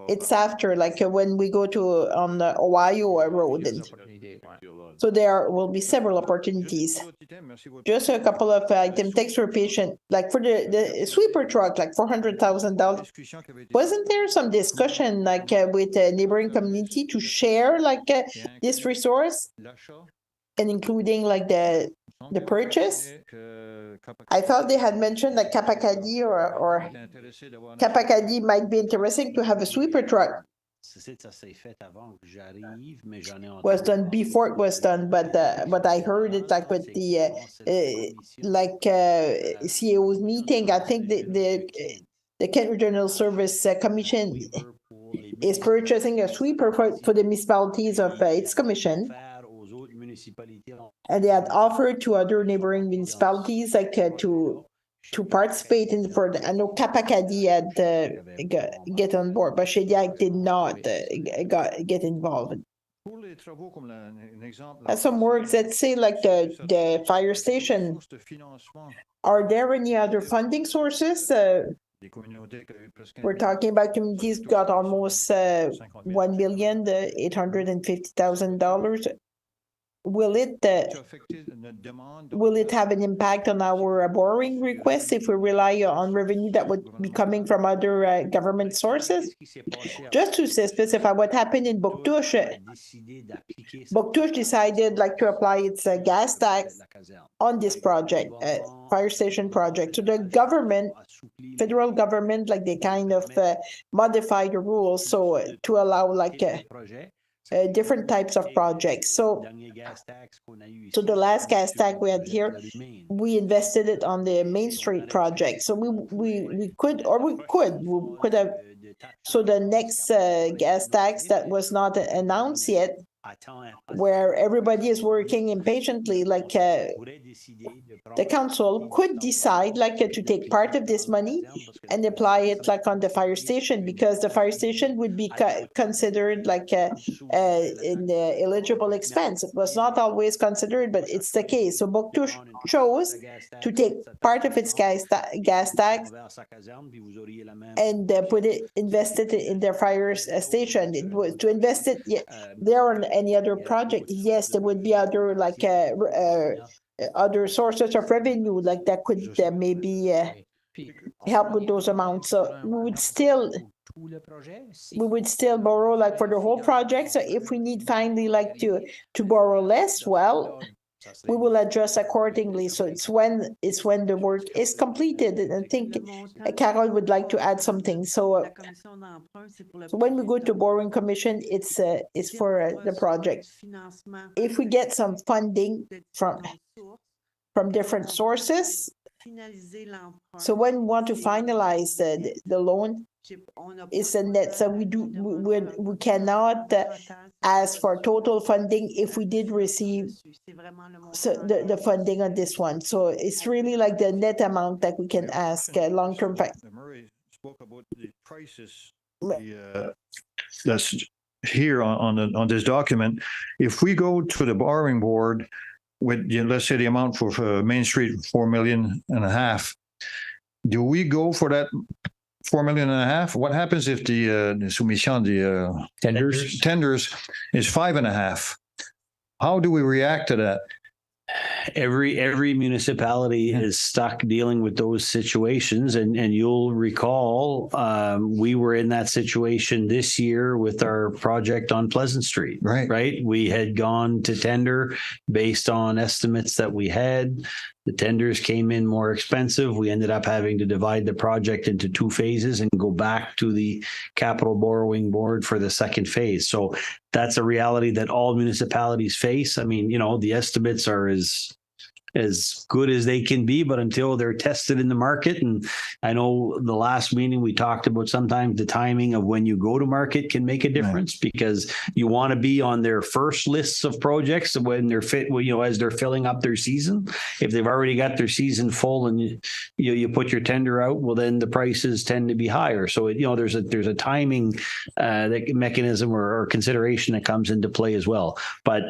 Speaker 2: it's after, like when we go to on the Ohio road. So there will be several opportunities. Just a couple of items. Thanks for patient. Like for the sweeper truck, like $400,000. Wasn't there some discussion like with the neighboring community to share like this resource, and including like the purchase? I thought they had mentioned that Kapakadi or Kapakadi might be interesting to have a sweeper truck. Was done before it was done, but I heard it like with the CEO's meeting. I think the Kent Regional Service Commission is purchasing a sweeper for the municipalities of its commission. And they had offered to other neighboring municipalities like to participate in I know Kapakadi had get on board, but Shediac did not get involved. As some works, let's say like the fire station. Are there any other funding sources? We're talking about communities got almost $1,850,000. Will it have an impact on our borrowing requests if we rely on revenue that would be coming from other government sources? Just to specify what happened in Bouctouche. Bouctouche decided like to apply its gas tax on this project, fire station project. So the government, federal government, like they kind of modify the rules so to allow like different types of projects. So the last gas tax we had here, we invested it on the Main Street project. So we could have. So the next gas tax that was not announced yet, where everybody is working impatiently, like the council could decide like to take part of this money and apply it like on the fire station, because the fire station would be considered like an eligible expense. It was not always considered, but it's the case. So Bouctouche chose to take part of its gas tax and invest it in their fire station. It was to invest it there on any other project. Yes, there would be other like other sources of revenue like that could maybe help with those amounts. So we would still borrow like for the whole project. So if we need finally like to borrow less, well, we will adjust accordingly. So it's when the work is completed. And I think Carol would like to add something. So when we go to borrowing commission, it's for the project. If we get some funding from different sources, So when we want to finalize the loan, it's a net. So we cannot ask for total funding if we did receive the funding on this one. So it's really like the net amount that we can ask long-term.
Speaker 6: Murray spoke about the prices. That's here on this document. If we go to the borrowing board with, let's say, the amount for Main Street, 4.5 million, do we go for that 4.5 million? What happens if the soumission, the tenders is 5.5? How do we react to that?
Speaker 3: Every municipality is stuck dealing with those situations, and you'll recall we were in that situation this year with our project on Pleasant Street. Right. We had gone to tender based on estimates that we had. The tenders came in more expensive. We ended up having to divide the project into 2 phases and go back to the capital borrowing board for the second phase. So that's a reality that all municipalities face. I mean, the estimates are as good as they can be, but until they're tested in the market. And I know the last meeting we talked about sometimes the timing of when you go to market can make a difference, because you want to be on their first lists of projects when they're as they're filling up their season. If they've already got their season full and you put your tender out, well, then the prices tend to be higher. So there's a timing mechanism or consideration that comes into play as well. But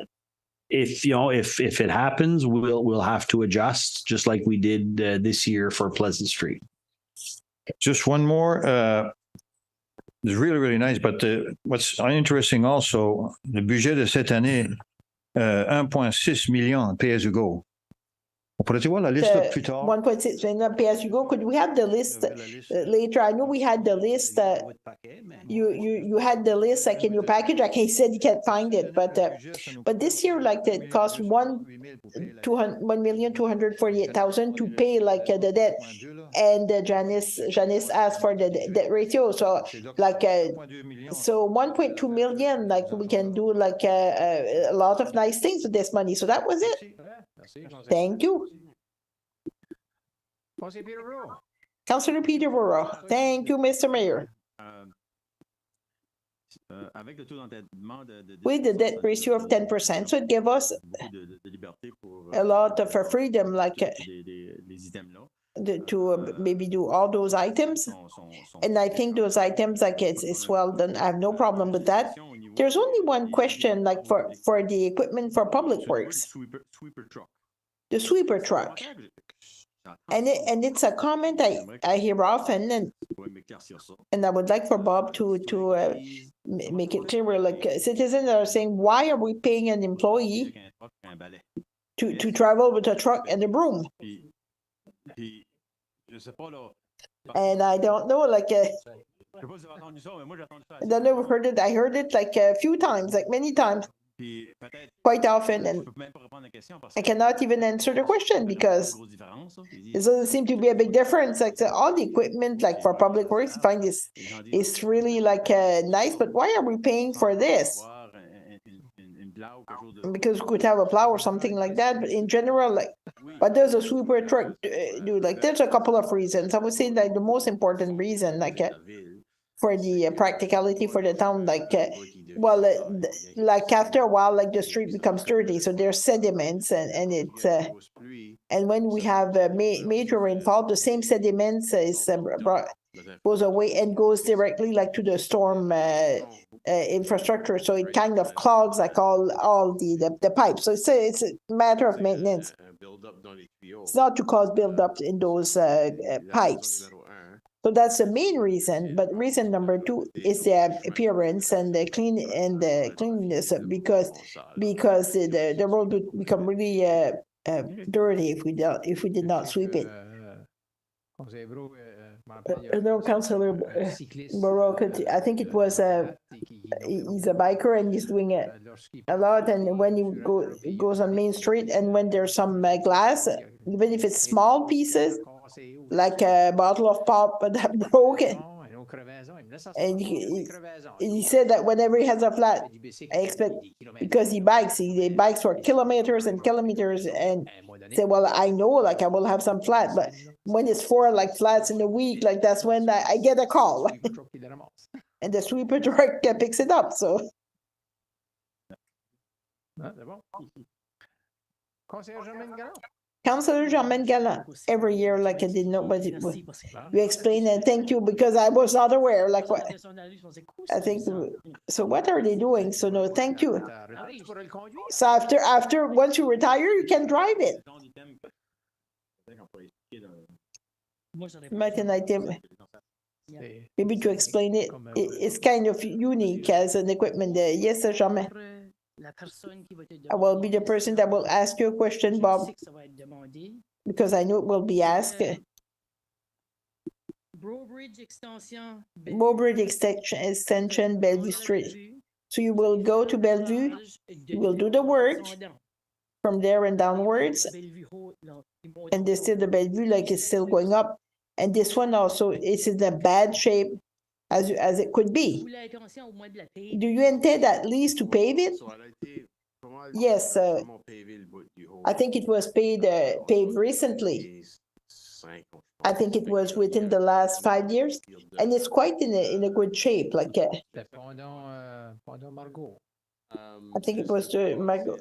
Speaker 3: if it happens, we'll have to adjust, just like we did this year for Pleasant Street.
Speaker 6: Just one more. It's really, really nice. But what's interesting also, le budget de cette année, 1.6 million pay-as-you-go. On pourrait voir la liste plus tard.
Speaker 2: 1.6 million pay-as-you-go. Could we have the list later? I know we had the list. You had the list like in your package. Like I said, you can't find it, but this year, like it cost 1,248,000 to pay like the debt, and Janice asked for the debt ratio. So like so 1.2 million, like we can do like a lot of nice things with this money. So that was it. Thank you. Councillor Peterborough. Thank you, Mr. Mayor. With the debt ratio of 10%, so it gave us a lot of freedom, like to maybe do all those items. And I think those items, like it's well done. I have no problem with that. There's only one question, like for the equipment for public works. The sweeper truck. And it's a comment I hear often, and I would like for Bob to make it clear. Like citizens are saying, why are we paying an employee to travel with a truck and a broom? And I don't know, like I don't know, heard it. I heard it like a few times, like many times. Quite often, and I cannot even answer the question because there doesn't seem to be a big difference. Like all the equipment, like for public works, I find is really like nice. But why are we paying for this? Because we could have a plow or something like that. But in general, like, what does a sweeper truck do? Like, there's a couple of reasons. I would say like the most important reason, like for the practicality for the town, like. Like after a while, like the street becomes dirty, so there's sediments, and it's and when we have major rainfall, the same sediments goes away and goes directly like to the storm infrastructure, so it kind of clogs like all the pipes. So it's a matter of maintenance. It's not to cause buildup in those pipes. So that's the main reason. But reason number 2 is the appearance and the cleanliness, because the road would become really dirty if we did not sweep it. No, Councillor Baroque, I think it was he's a biker and he's doing it a lot. And when he goes on Main Street, and when there's some glass, even if it's small pieces, like a bottle of pop that broke, and he said that whenever he has a flat, I expect, because he bikes for kilometers and kilometers, and say, well, I know, like I will have some flat, but when it's 4 like flats in a week, like that's when I get a call. And the sweeper truck picks it up, so. Councillor Germaine Gallant, every year, like I didn't know, but you explained, and thank you, because I was not aware, like what, I think, so what are they doing? So no, thank you. So after, once you retire, you can drive it. Maybe to explain it, it's kind of unique as an equipment. Yes, Germaine. I will be the person that will ask you a question, Bob, because I know it will be asked. Beaubridge Extension, Bellevue Street. So you will go to Bellevue, you will do the work from there and downwards, and there's still the Bellevue, like it's still going up. And this one also is in a bad shape as it could be. Do you intend at least to pave it? Yes, I think it was paved recently. I think it was within the last 5 years, and it's quite in a good shape. Like I think it was the Margot.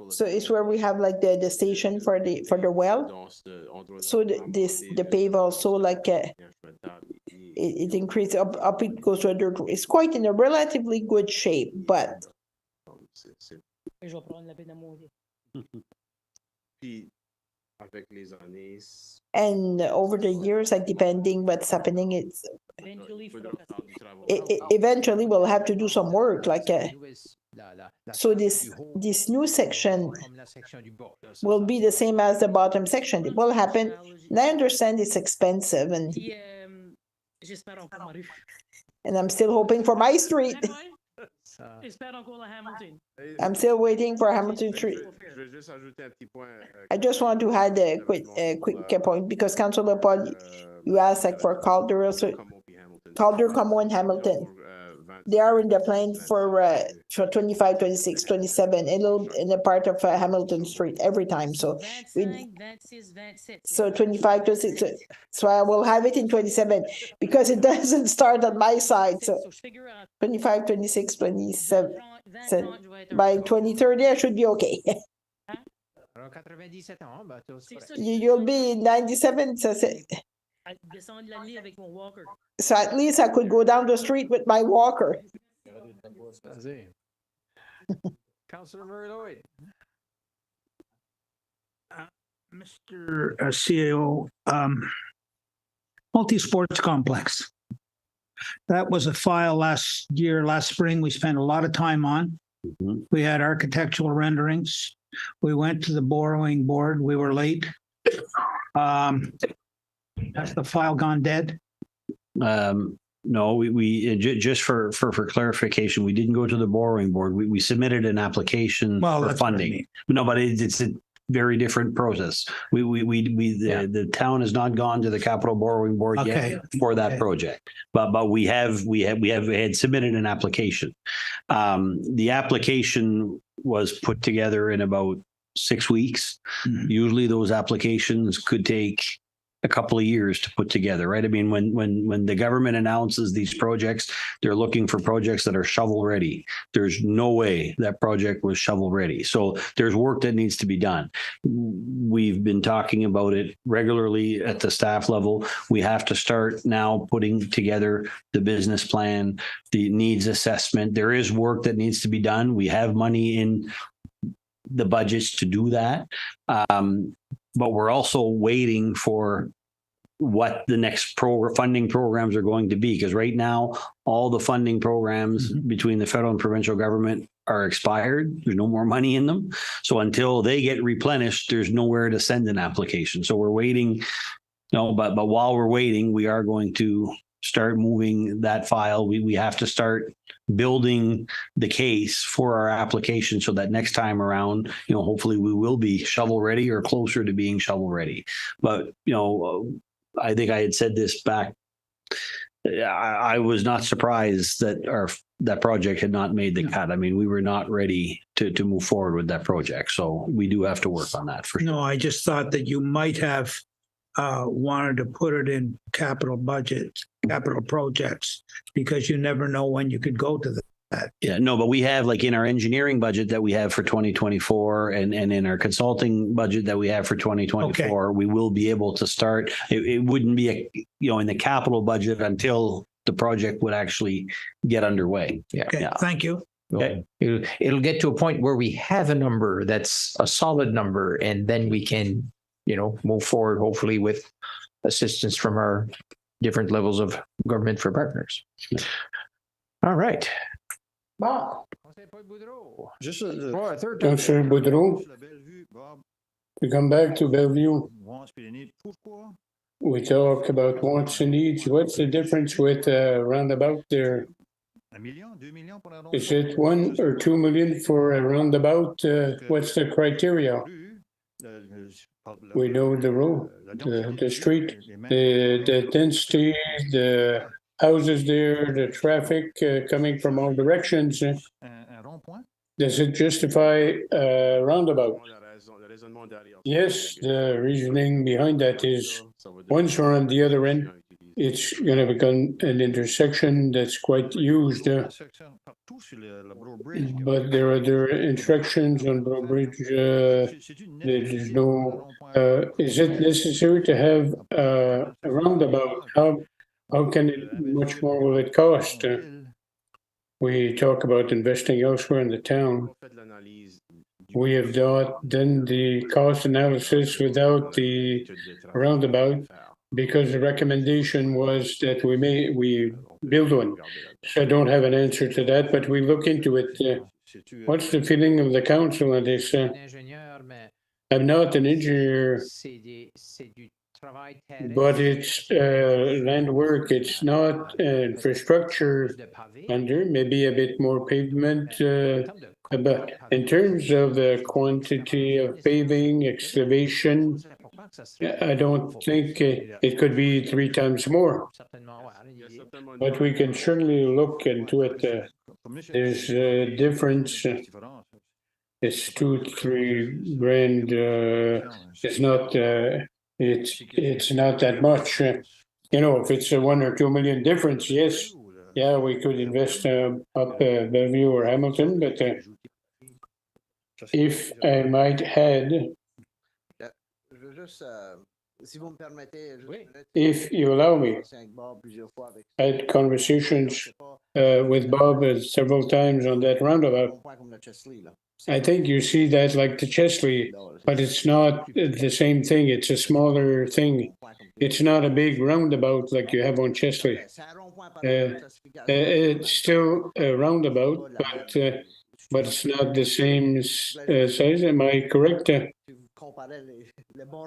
Speaker 2: So it's where we have like the station for the well. So the pave also like it increases up it goes to a dirt. It's quite in a relatively good shape, but. And over the years, like depending what's happening, eventually we'll have to do some work. Like so this new section will be the same as the bottom section. It will happen. And I understand it's expensive, and I'm still hoping for my street. I'm still waiting for Hamilton Street. I just want to add a quick point, because Councillor Paul, you asked like for Calder, also Calder, Como, and Hamilton. They are in the plan for 25, 26, 27, in a part of Hamilton Street every time. So 25, 26. So I will have it in 27 because it doesn't start on my side. So 25, 26, 27. So by 2030, I should be okay. You'll be 97. So at least I could go down the street with my walker.
Speaker 1: Councillor Murray-Lloyd.
Speaker 7: Mr. CAO, multi-sports complex. That was a file last spring, we spent a lot of time on. We had architectural renderings. We went to the borrowing board. We were late. Has the file gone dead?
Speaker 3: No, we just for clarification, we didn't go to the borrowing board. We submitted an application for funding. No, but it's a very different process. The town has not gone to the capital borrowing board yet for that project, but we had submitted an application. The application was put together in about 6 weeks. Usually those applications could take a couple of years to put together, right? I mean, when the government announces these projects, they're looking for projects that are shovel ready. There's no way that project was shovel ready. So there's work that needs to be done. We've been talking about it regularly at the staff level. We have to start now putting together the business plan, the needs assessment. There is work that needs to be done. We have money in the budgets to do that. But we're also waiting for what the next funding programs are going to be, because right now all the funding programs between the federal and provincial government are expired. There's no more money in them. So until they get replenished, there's nowhere to send an application. So we're waiting. But while we're waiting, we are going to start moving that file. We have to start building the case for our application so that next time around, hopefully we will be shovel ready or closer to being shovel ready. But, I think I had said this back I was not surprised that that project had not made the cut. I mean, we were not ready to move forward with that project. So we do have to work on that for sure.
Speaker 7: No, I just thought that you might have wanted to put it in capital budgets, capital projects, because you never know when you could go to that.
Speaker 3: Yeah, no, but we have like in our engineering budget that we have for 2024 and in our consulting budget that we have for 2024, we will be able to start. It wouldn't be in the capital budget until the project would actually get underway.
Speaker 1: Yeah.
Speaker 7: Okay, thank you.
Speaker 3: Okay.
Speaker 1: It'll get to a point where we have a number that's a solid number, and then we can, move forward, hopefully with assistance from our different levels of government for partners. All right.
Speaker 2: Bob.
Speaker 4: Just
Speaker 5: Councillor Boudreau, to come back to Bellevue, we talk about wants and needs. What's the difference with roundabout there? Is it 1 or 2 million for a roundabout? What's the criteria? We know the road, the street, the density, the houses there, the traffic coming from all directions. Does it justify a roundabout? Yes, the reasoning behind that is once we're on the other end, it's going to become an intersection that's quite used. But there are other instructions on Broad Bridge. There's no. Is it necessary to have a roundabout? How can it? Much more will it cost? We talk about investing elsewhere in the town. We have done the cost analysis without the roundabout because the recommendation was that we build one. So I don't have an answer to that, but we look into it. What's the feeling of the council on this? I'm not an engineer, but it's land work. It's not infrastructure under, maybe a bit more pavement. But in terms of the quantity of paving, excavation, I don't think it could be 3 times more. But we can certainly look into it. There's a difference. It's 2-3 grand. It's not. It's not that much. If it's a 1 or 2 million difference, yes, yeah, we could invest up Bellevue or Hamilton. But if I might add, if you allow me, I had conversations with Bob several times on that roundabout. I think you see that like the Chesley, but it's not the same thing. It's a smaller thing. It's not a big roundabout like you have on Chesley. It's still a roundabout, but it's not the same size. Am I correct?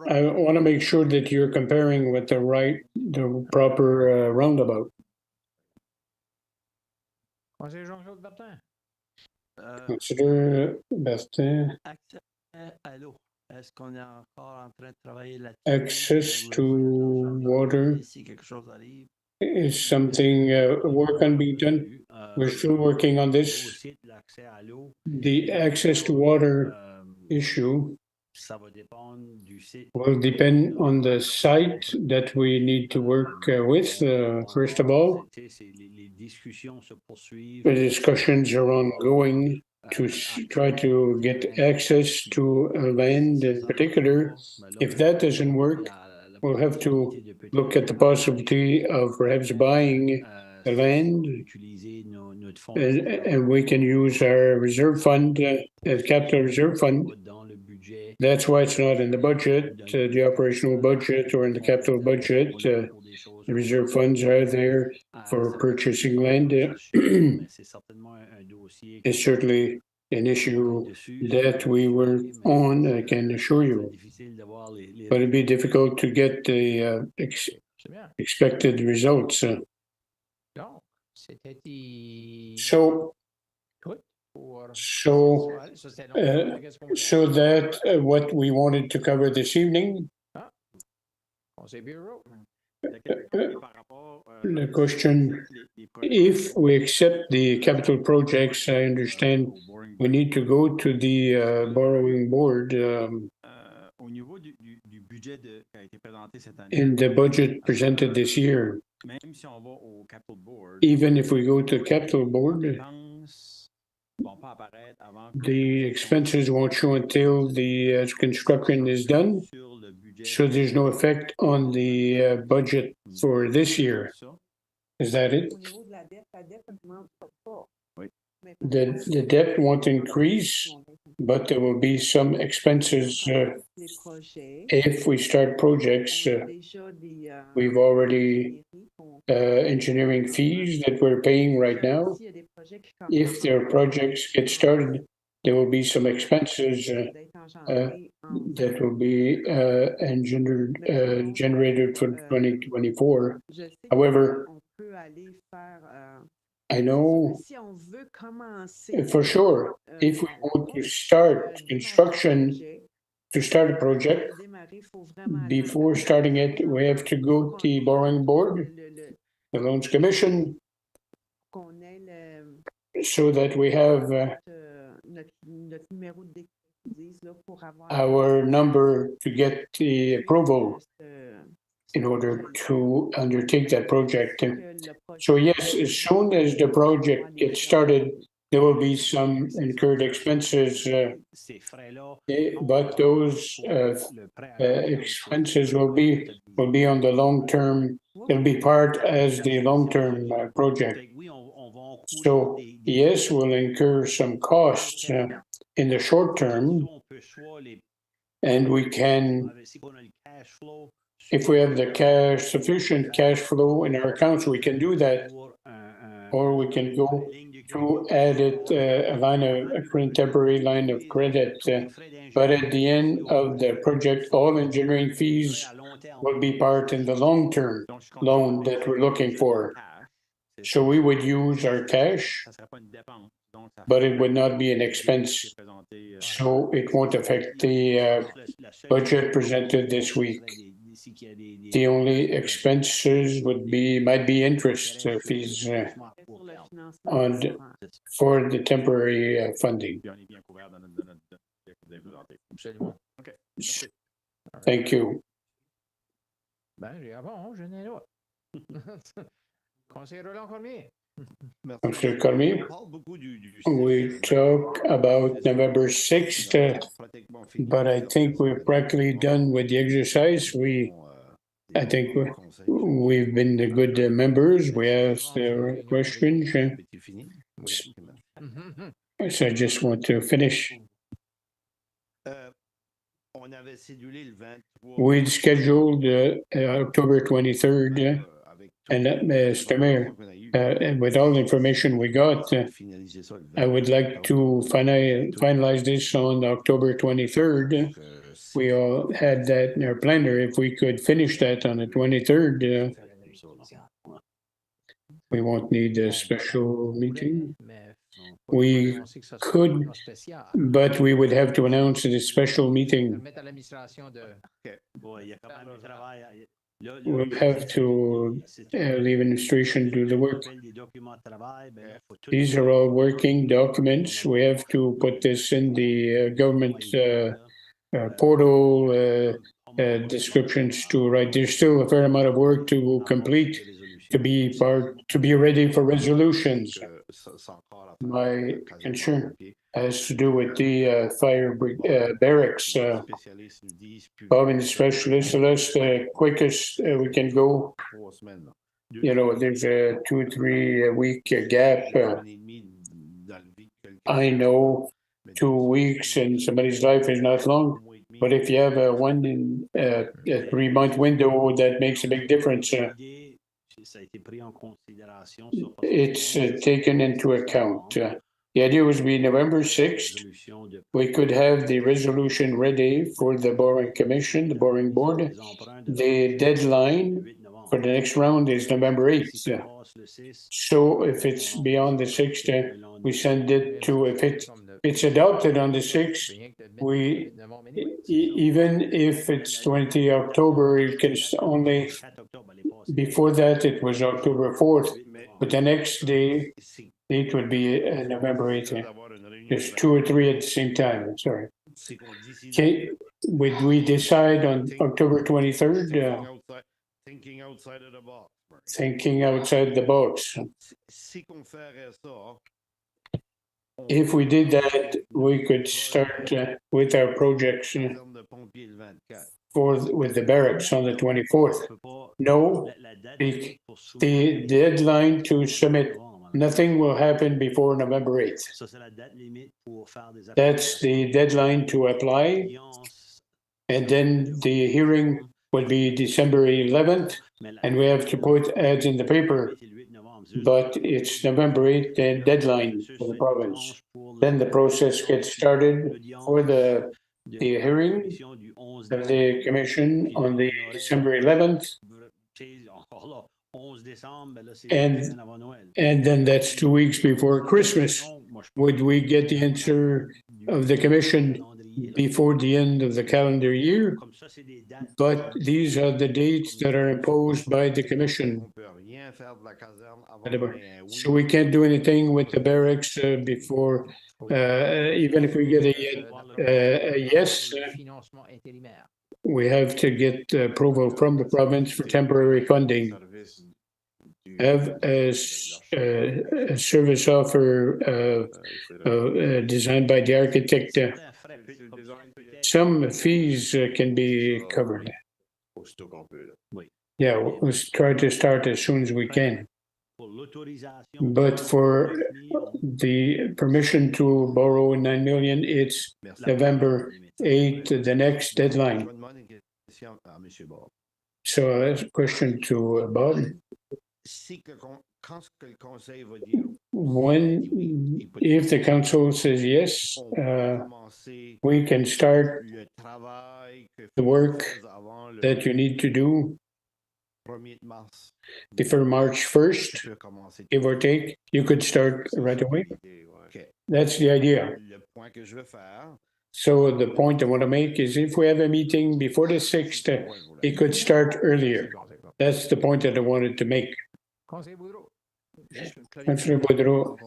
Speaker 5: I want to make sure that you're comparing with the proper roundabout. Consider Bertin. Access to water is something work can be done. We're still working on this. The access to water issue will depend on the site that we need to work with. First of all, the discussions are ongoing to try to get access to land in particular. If that doesn't work, we'll have to look at the possibility of perhaps buying the land, and we can use our reserve fund, capital reserve fund. That's why it's not in the budget, the operational budget or in the capital budget. The reserve funds are there for purchasing land. It's certainly an issue that we work on, I can assure you. But it'd be difficult to get the expected results. So that what we wanted to cover this evening. The question, if we accept the capital projects, I understand we need to go to the borrowing board in the budget presented this year. Even if we go to capital board, the expenses won't show until the construction is done. So there's no effect on the budget for this year. Is that it? The debt won't increase, but there will be some expenses if we start projects. We've already engineering fees that we're paying right now. If their projects get started, there will be some expenses that will be generated for 2024. However, I know for sure, if we want to start construction, to start a project, before starting it, we have to go to the borrowing board, the loans commission, so that we have our number to get the approval in order to undertake that project. So yes, as soon as the project gets started, there will be some incurred expenses, but those expenses will be on the long term. They'll be part as the long term project. So yes, we'll incur some costs in the short term, and we can, if we have the sufficient cash flow in our accounts, we can do that, or we can go to add it a temporary line of credit. But at the end of the project, all engineering fees will be part in the long-term loan that we're looking for. So we would use our cash, but it would not be an expense. So it won't affect the budget presented this week. The only expenses might be interest fees for the temporary funding. Thank you. Mr. Cormier, we talk about November 6th, but I think we're practically done with the exercise. I think we've been the good members. We asked questions. So I just want to finish. We'd scheduled October 23rd, and Mr. Mayor, with all the information we got, I would like to finalize this on October 23rd. We all had that in our planner. If we could finish that on the 23rd, we won't need a special meeting. We could, but we would have to announce the special meeting. We'll have to leave administration do the work. These are all working documents. We have to put this in the government portal, descriptions to write. There's still a fair amount of work to complete to be ready for resolutions. My concern has to do with the fire barracks. Bob and the specialist, so that's the quickest we can go. There's a 2-3 week gap. I know 2 weeks in somebody's life is not long, but if you have a 3-month window, that makes a big difference. It's taken into account. The idea was to be November 6th. We could have the resolution ready for the borrowing commission, the borrowing board. The deadline for the next round is November 8th. So if it's beyond the 6th, we send it to, if it's adopted on the 6th, even if it's 20 October, it can only before that, it was October 4th, but the next date would be November 18th. There's 2 or 3 at the same time, I'm sorry. Okay, would we decide on October 23rd?
Speaker 9: Thinking outside of the box.
Speaker 5: Thinking outside the box. If we did that, we could start with our projects with the barracks on the 24th. No, the deadline to submit, nothing will happen before November 8th. That's the deadline to apply. And then the hearing will be December 11th, and we have to put ads in the paper. But it's November 8th, the deadline for the province. Then the process gets started for the hearing of the commission on the December 11th. And then that's 2 weeks before Christmas. Would we get the answer of the commission before the end of the calendar year? But these are the dates that are imposed by the commission. So we can't do anything with the barracks before, even if we get a yes, we have to get approval from the province for temporary funding. Have a service offer designed by the architect. Some fees can be covered. Yeah, we'll try to start as soon as we can. But for the permission to borrow 9 million, it's November 8th, the next deadline. So that's a question to Bob. When, if the council says yes, we can start the work that you need to do before March 1st, give or take. You could start right away. That's the idea. So the point I want to make is if we have a meeting before the 6th, it could start earlier. That's the point that I wanted to make. Councillor Boudreau.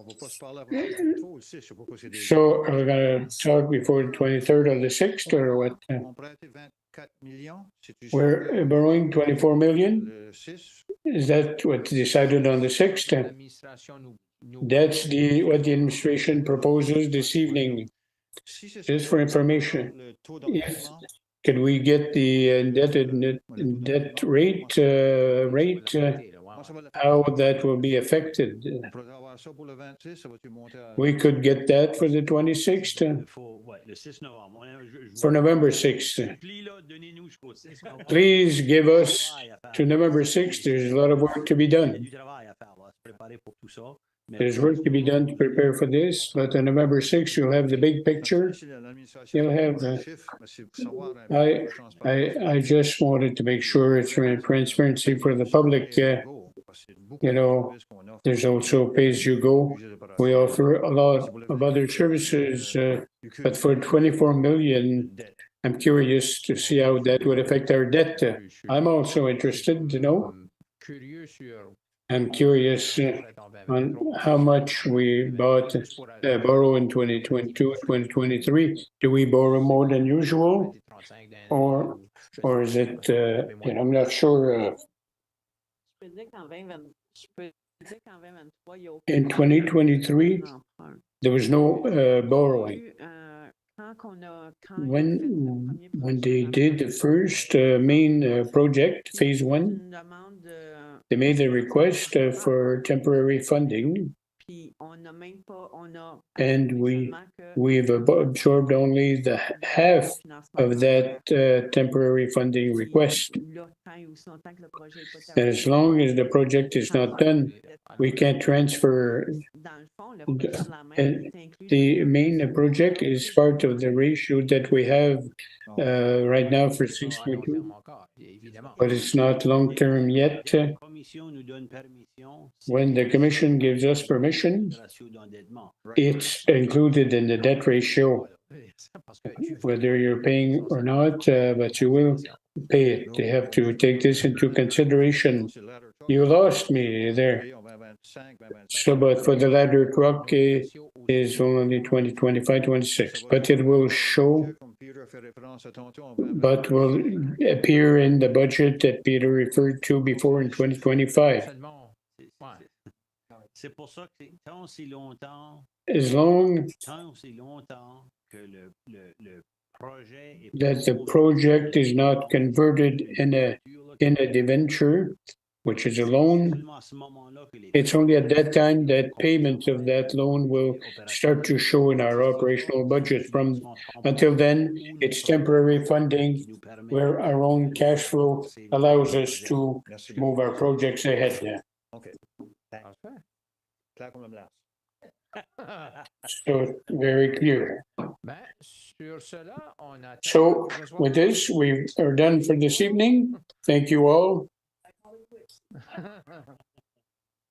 Speaker 5: So are we going to talk before the 23rd or the 6th or what? We're borrowing 24 million? Is that what's decided on the 6th? That's what the administration proposes this evening. Just for information. Can we get the debt rate, how that will be affected? We could get that for the 26th, for November 6th. Please give us to November 6th. There's a lot of work to be done. There's work to be done to prepare for this, but on November 6th, you'll have the big picture. You'll have, I just wanted to make sure it's transparency for the public. You know, there's also pay-as-you-go. We offer a lot of other services, but for 24 million, I'm curious to see how that would affect our debt. I'm also interested to know. I'm curious on how much we borrow in 2022, 2023. Do we borrow more than usual, or is it? I'm not sure. In 2023, there was no borrowing. When they did the first main project, phase 1, they made a request for temporary funding, and we've absorbed only the half of that temporary funding request. And as long as the project is not done, we can't transfer. And the main project is part of the ratio that we have right now for 6.2, but it's not long-term yet. When the commission gives us permission, it's included in the debt ratio, whether you're paying or not, but you will pay it. They have to take this into consideration. You lost me there. So, but for the ladder truck is only 2025, 26, but it will show, but will appear in the budget that Peter referred to before in 2025.
Speaker 3: C'est pour ça que tant aussi longtemps,
Speaker 5: As long
Speaker 3: tant aussi longtemps que le projet est
Speaker 5: that the project is not converted in a debenture, which is a loan,
Speaker 3: seulement à ce moment-là que les
Speaker 5: it's only at that time that payment of that loan will start to show in our operational budget. From until then, it's temporary funding where our own cash flow allows us to move our projects ahead. Yeah. So very clear. So with this, we are done for this evening. Thank you all.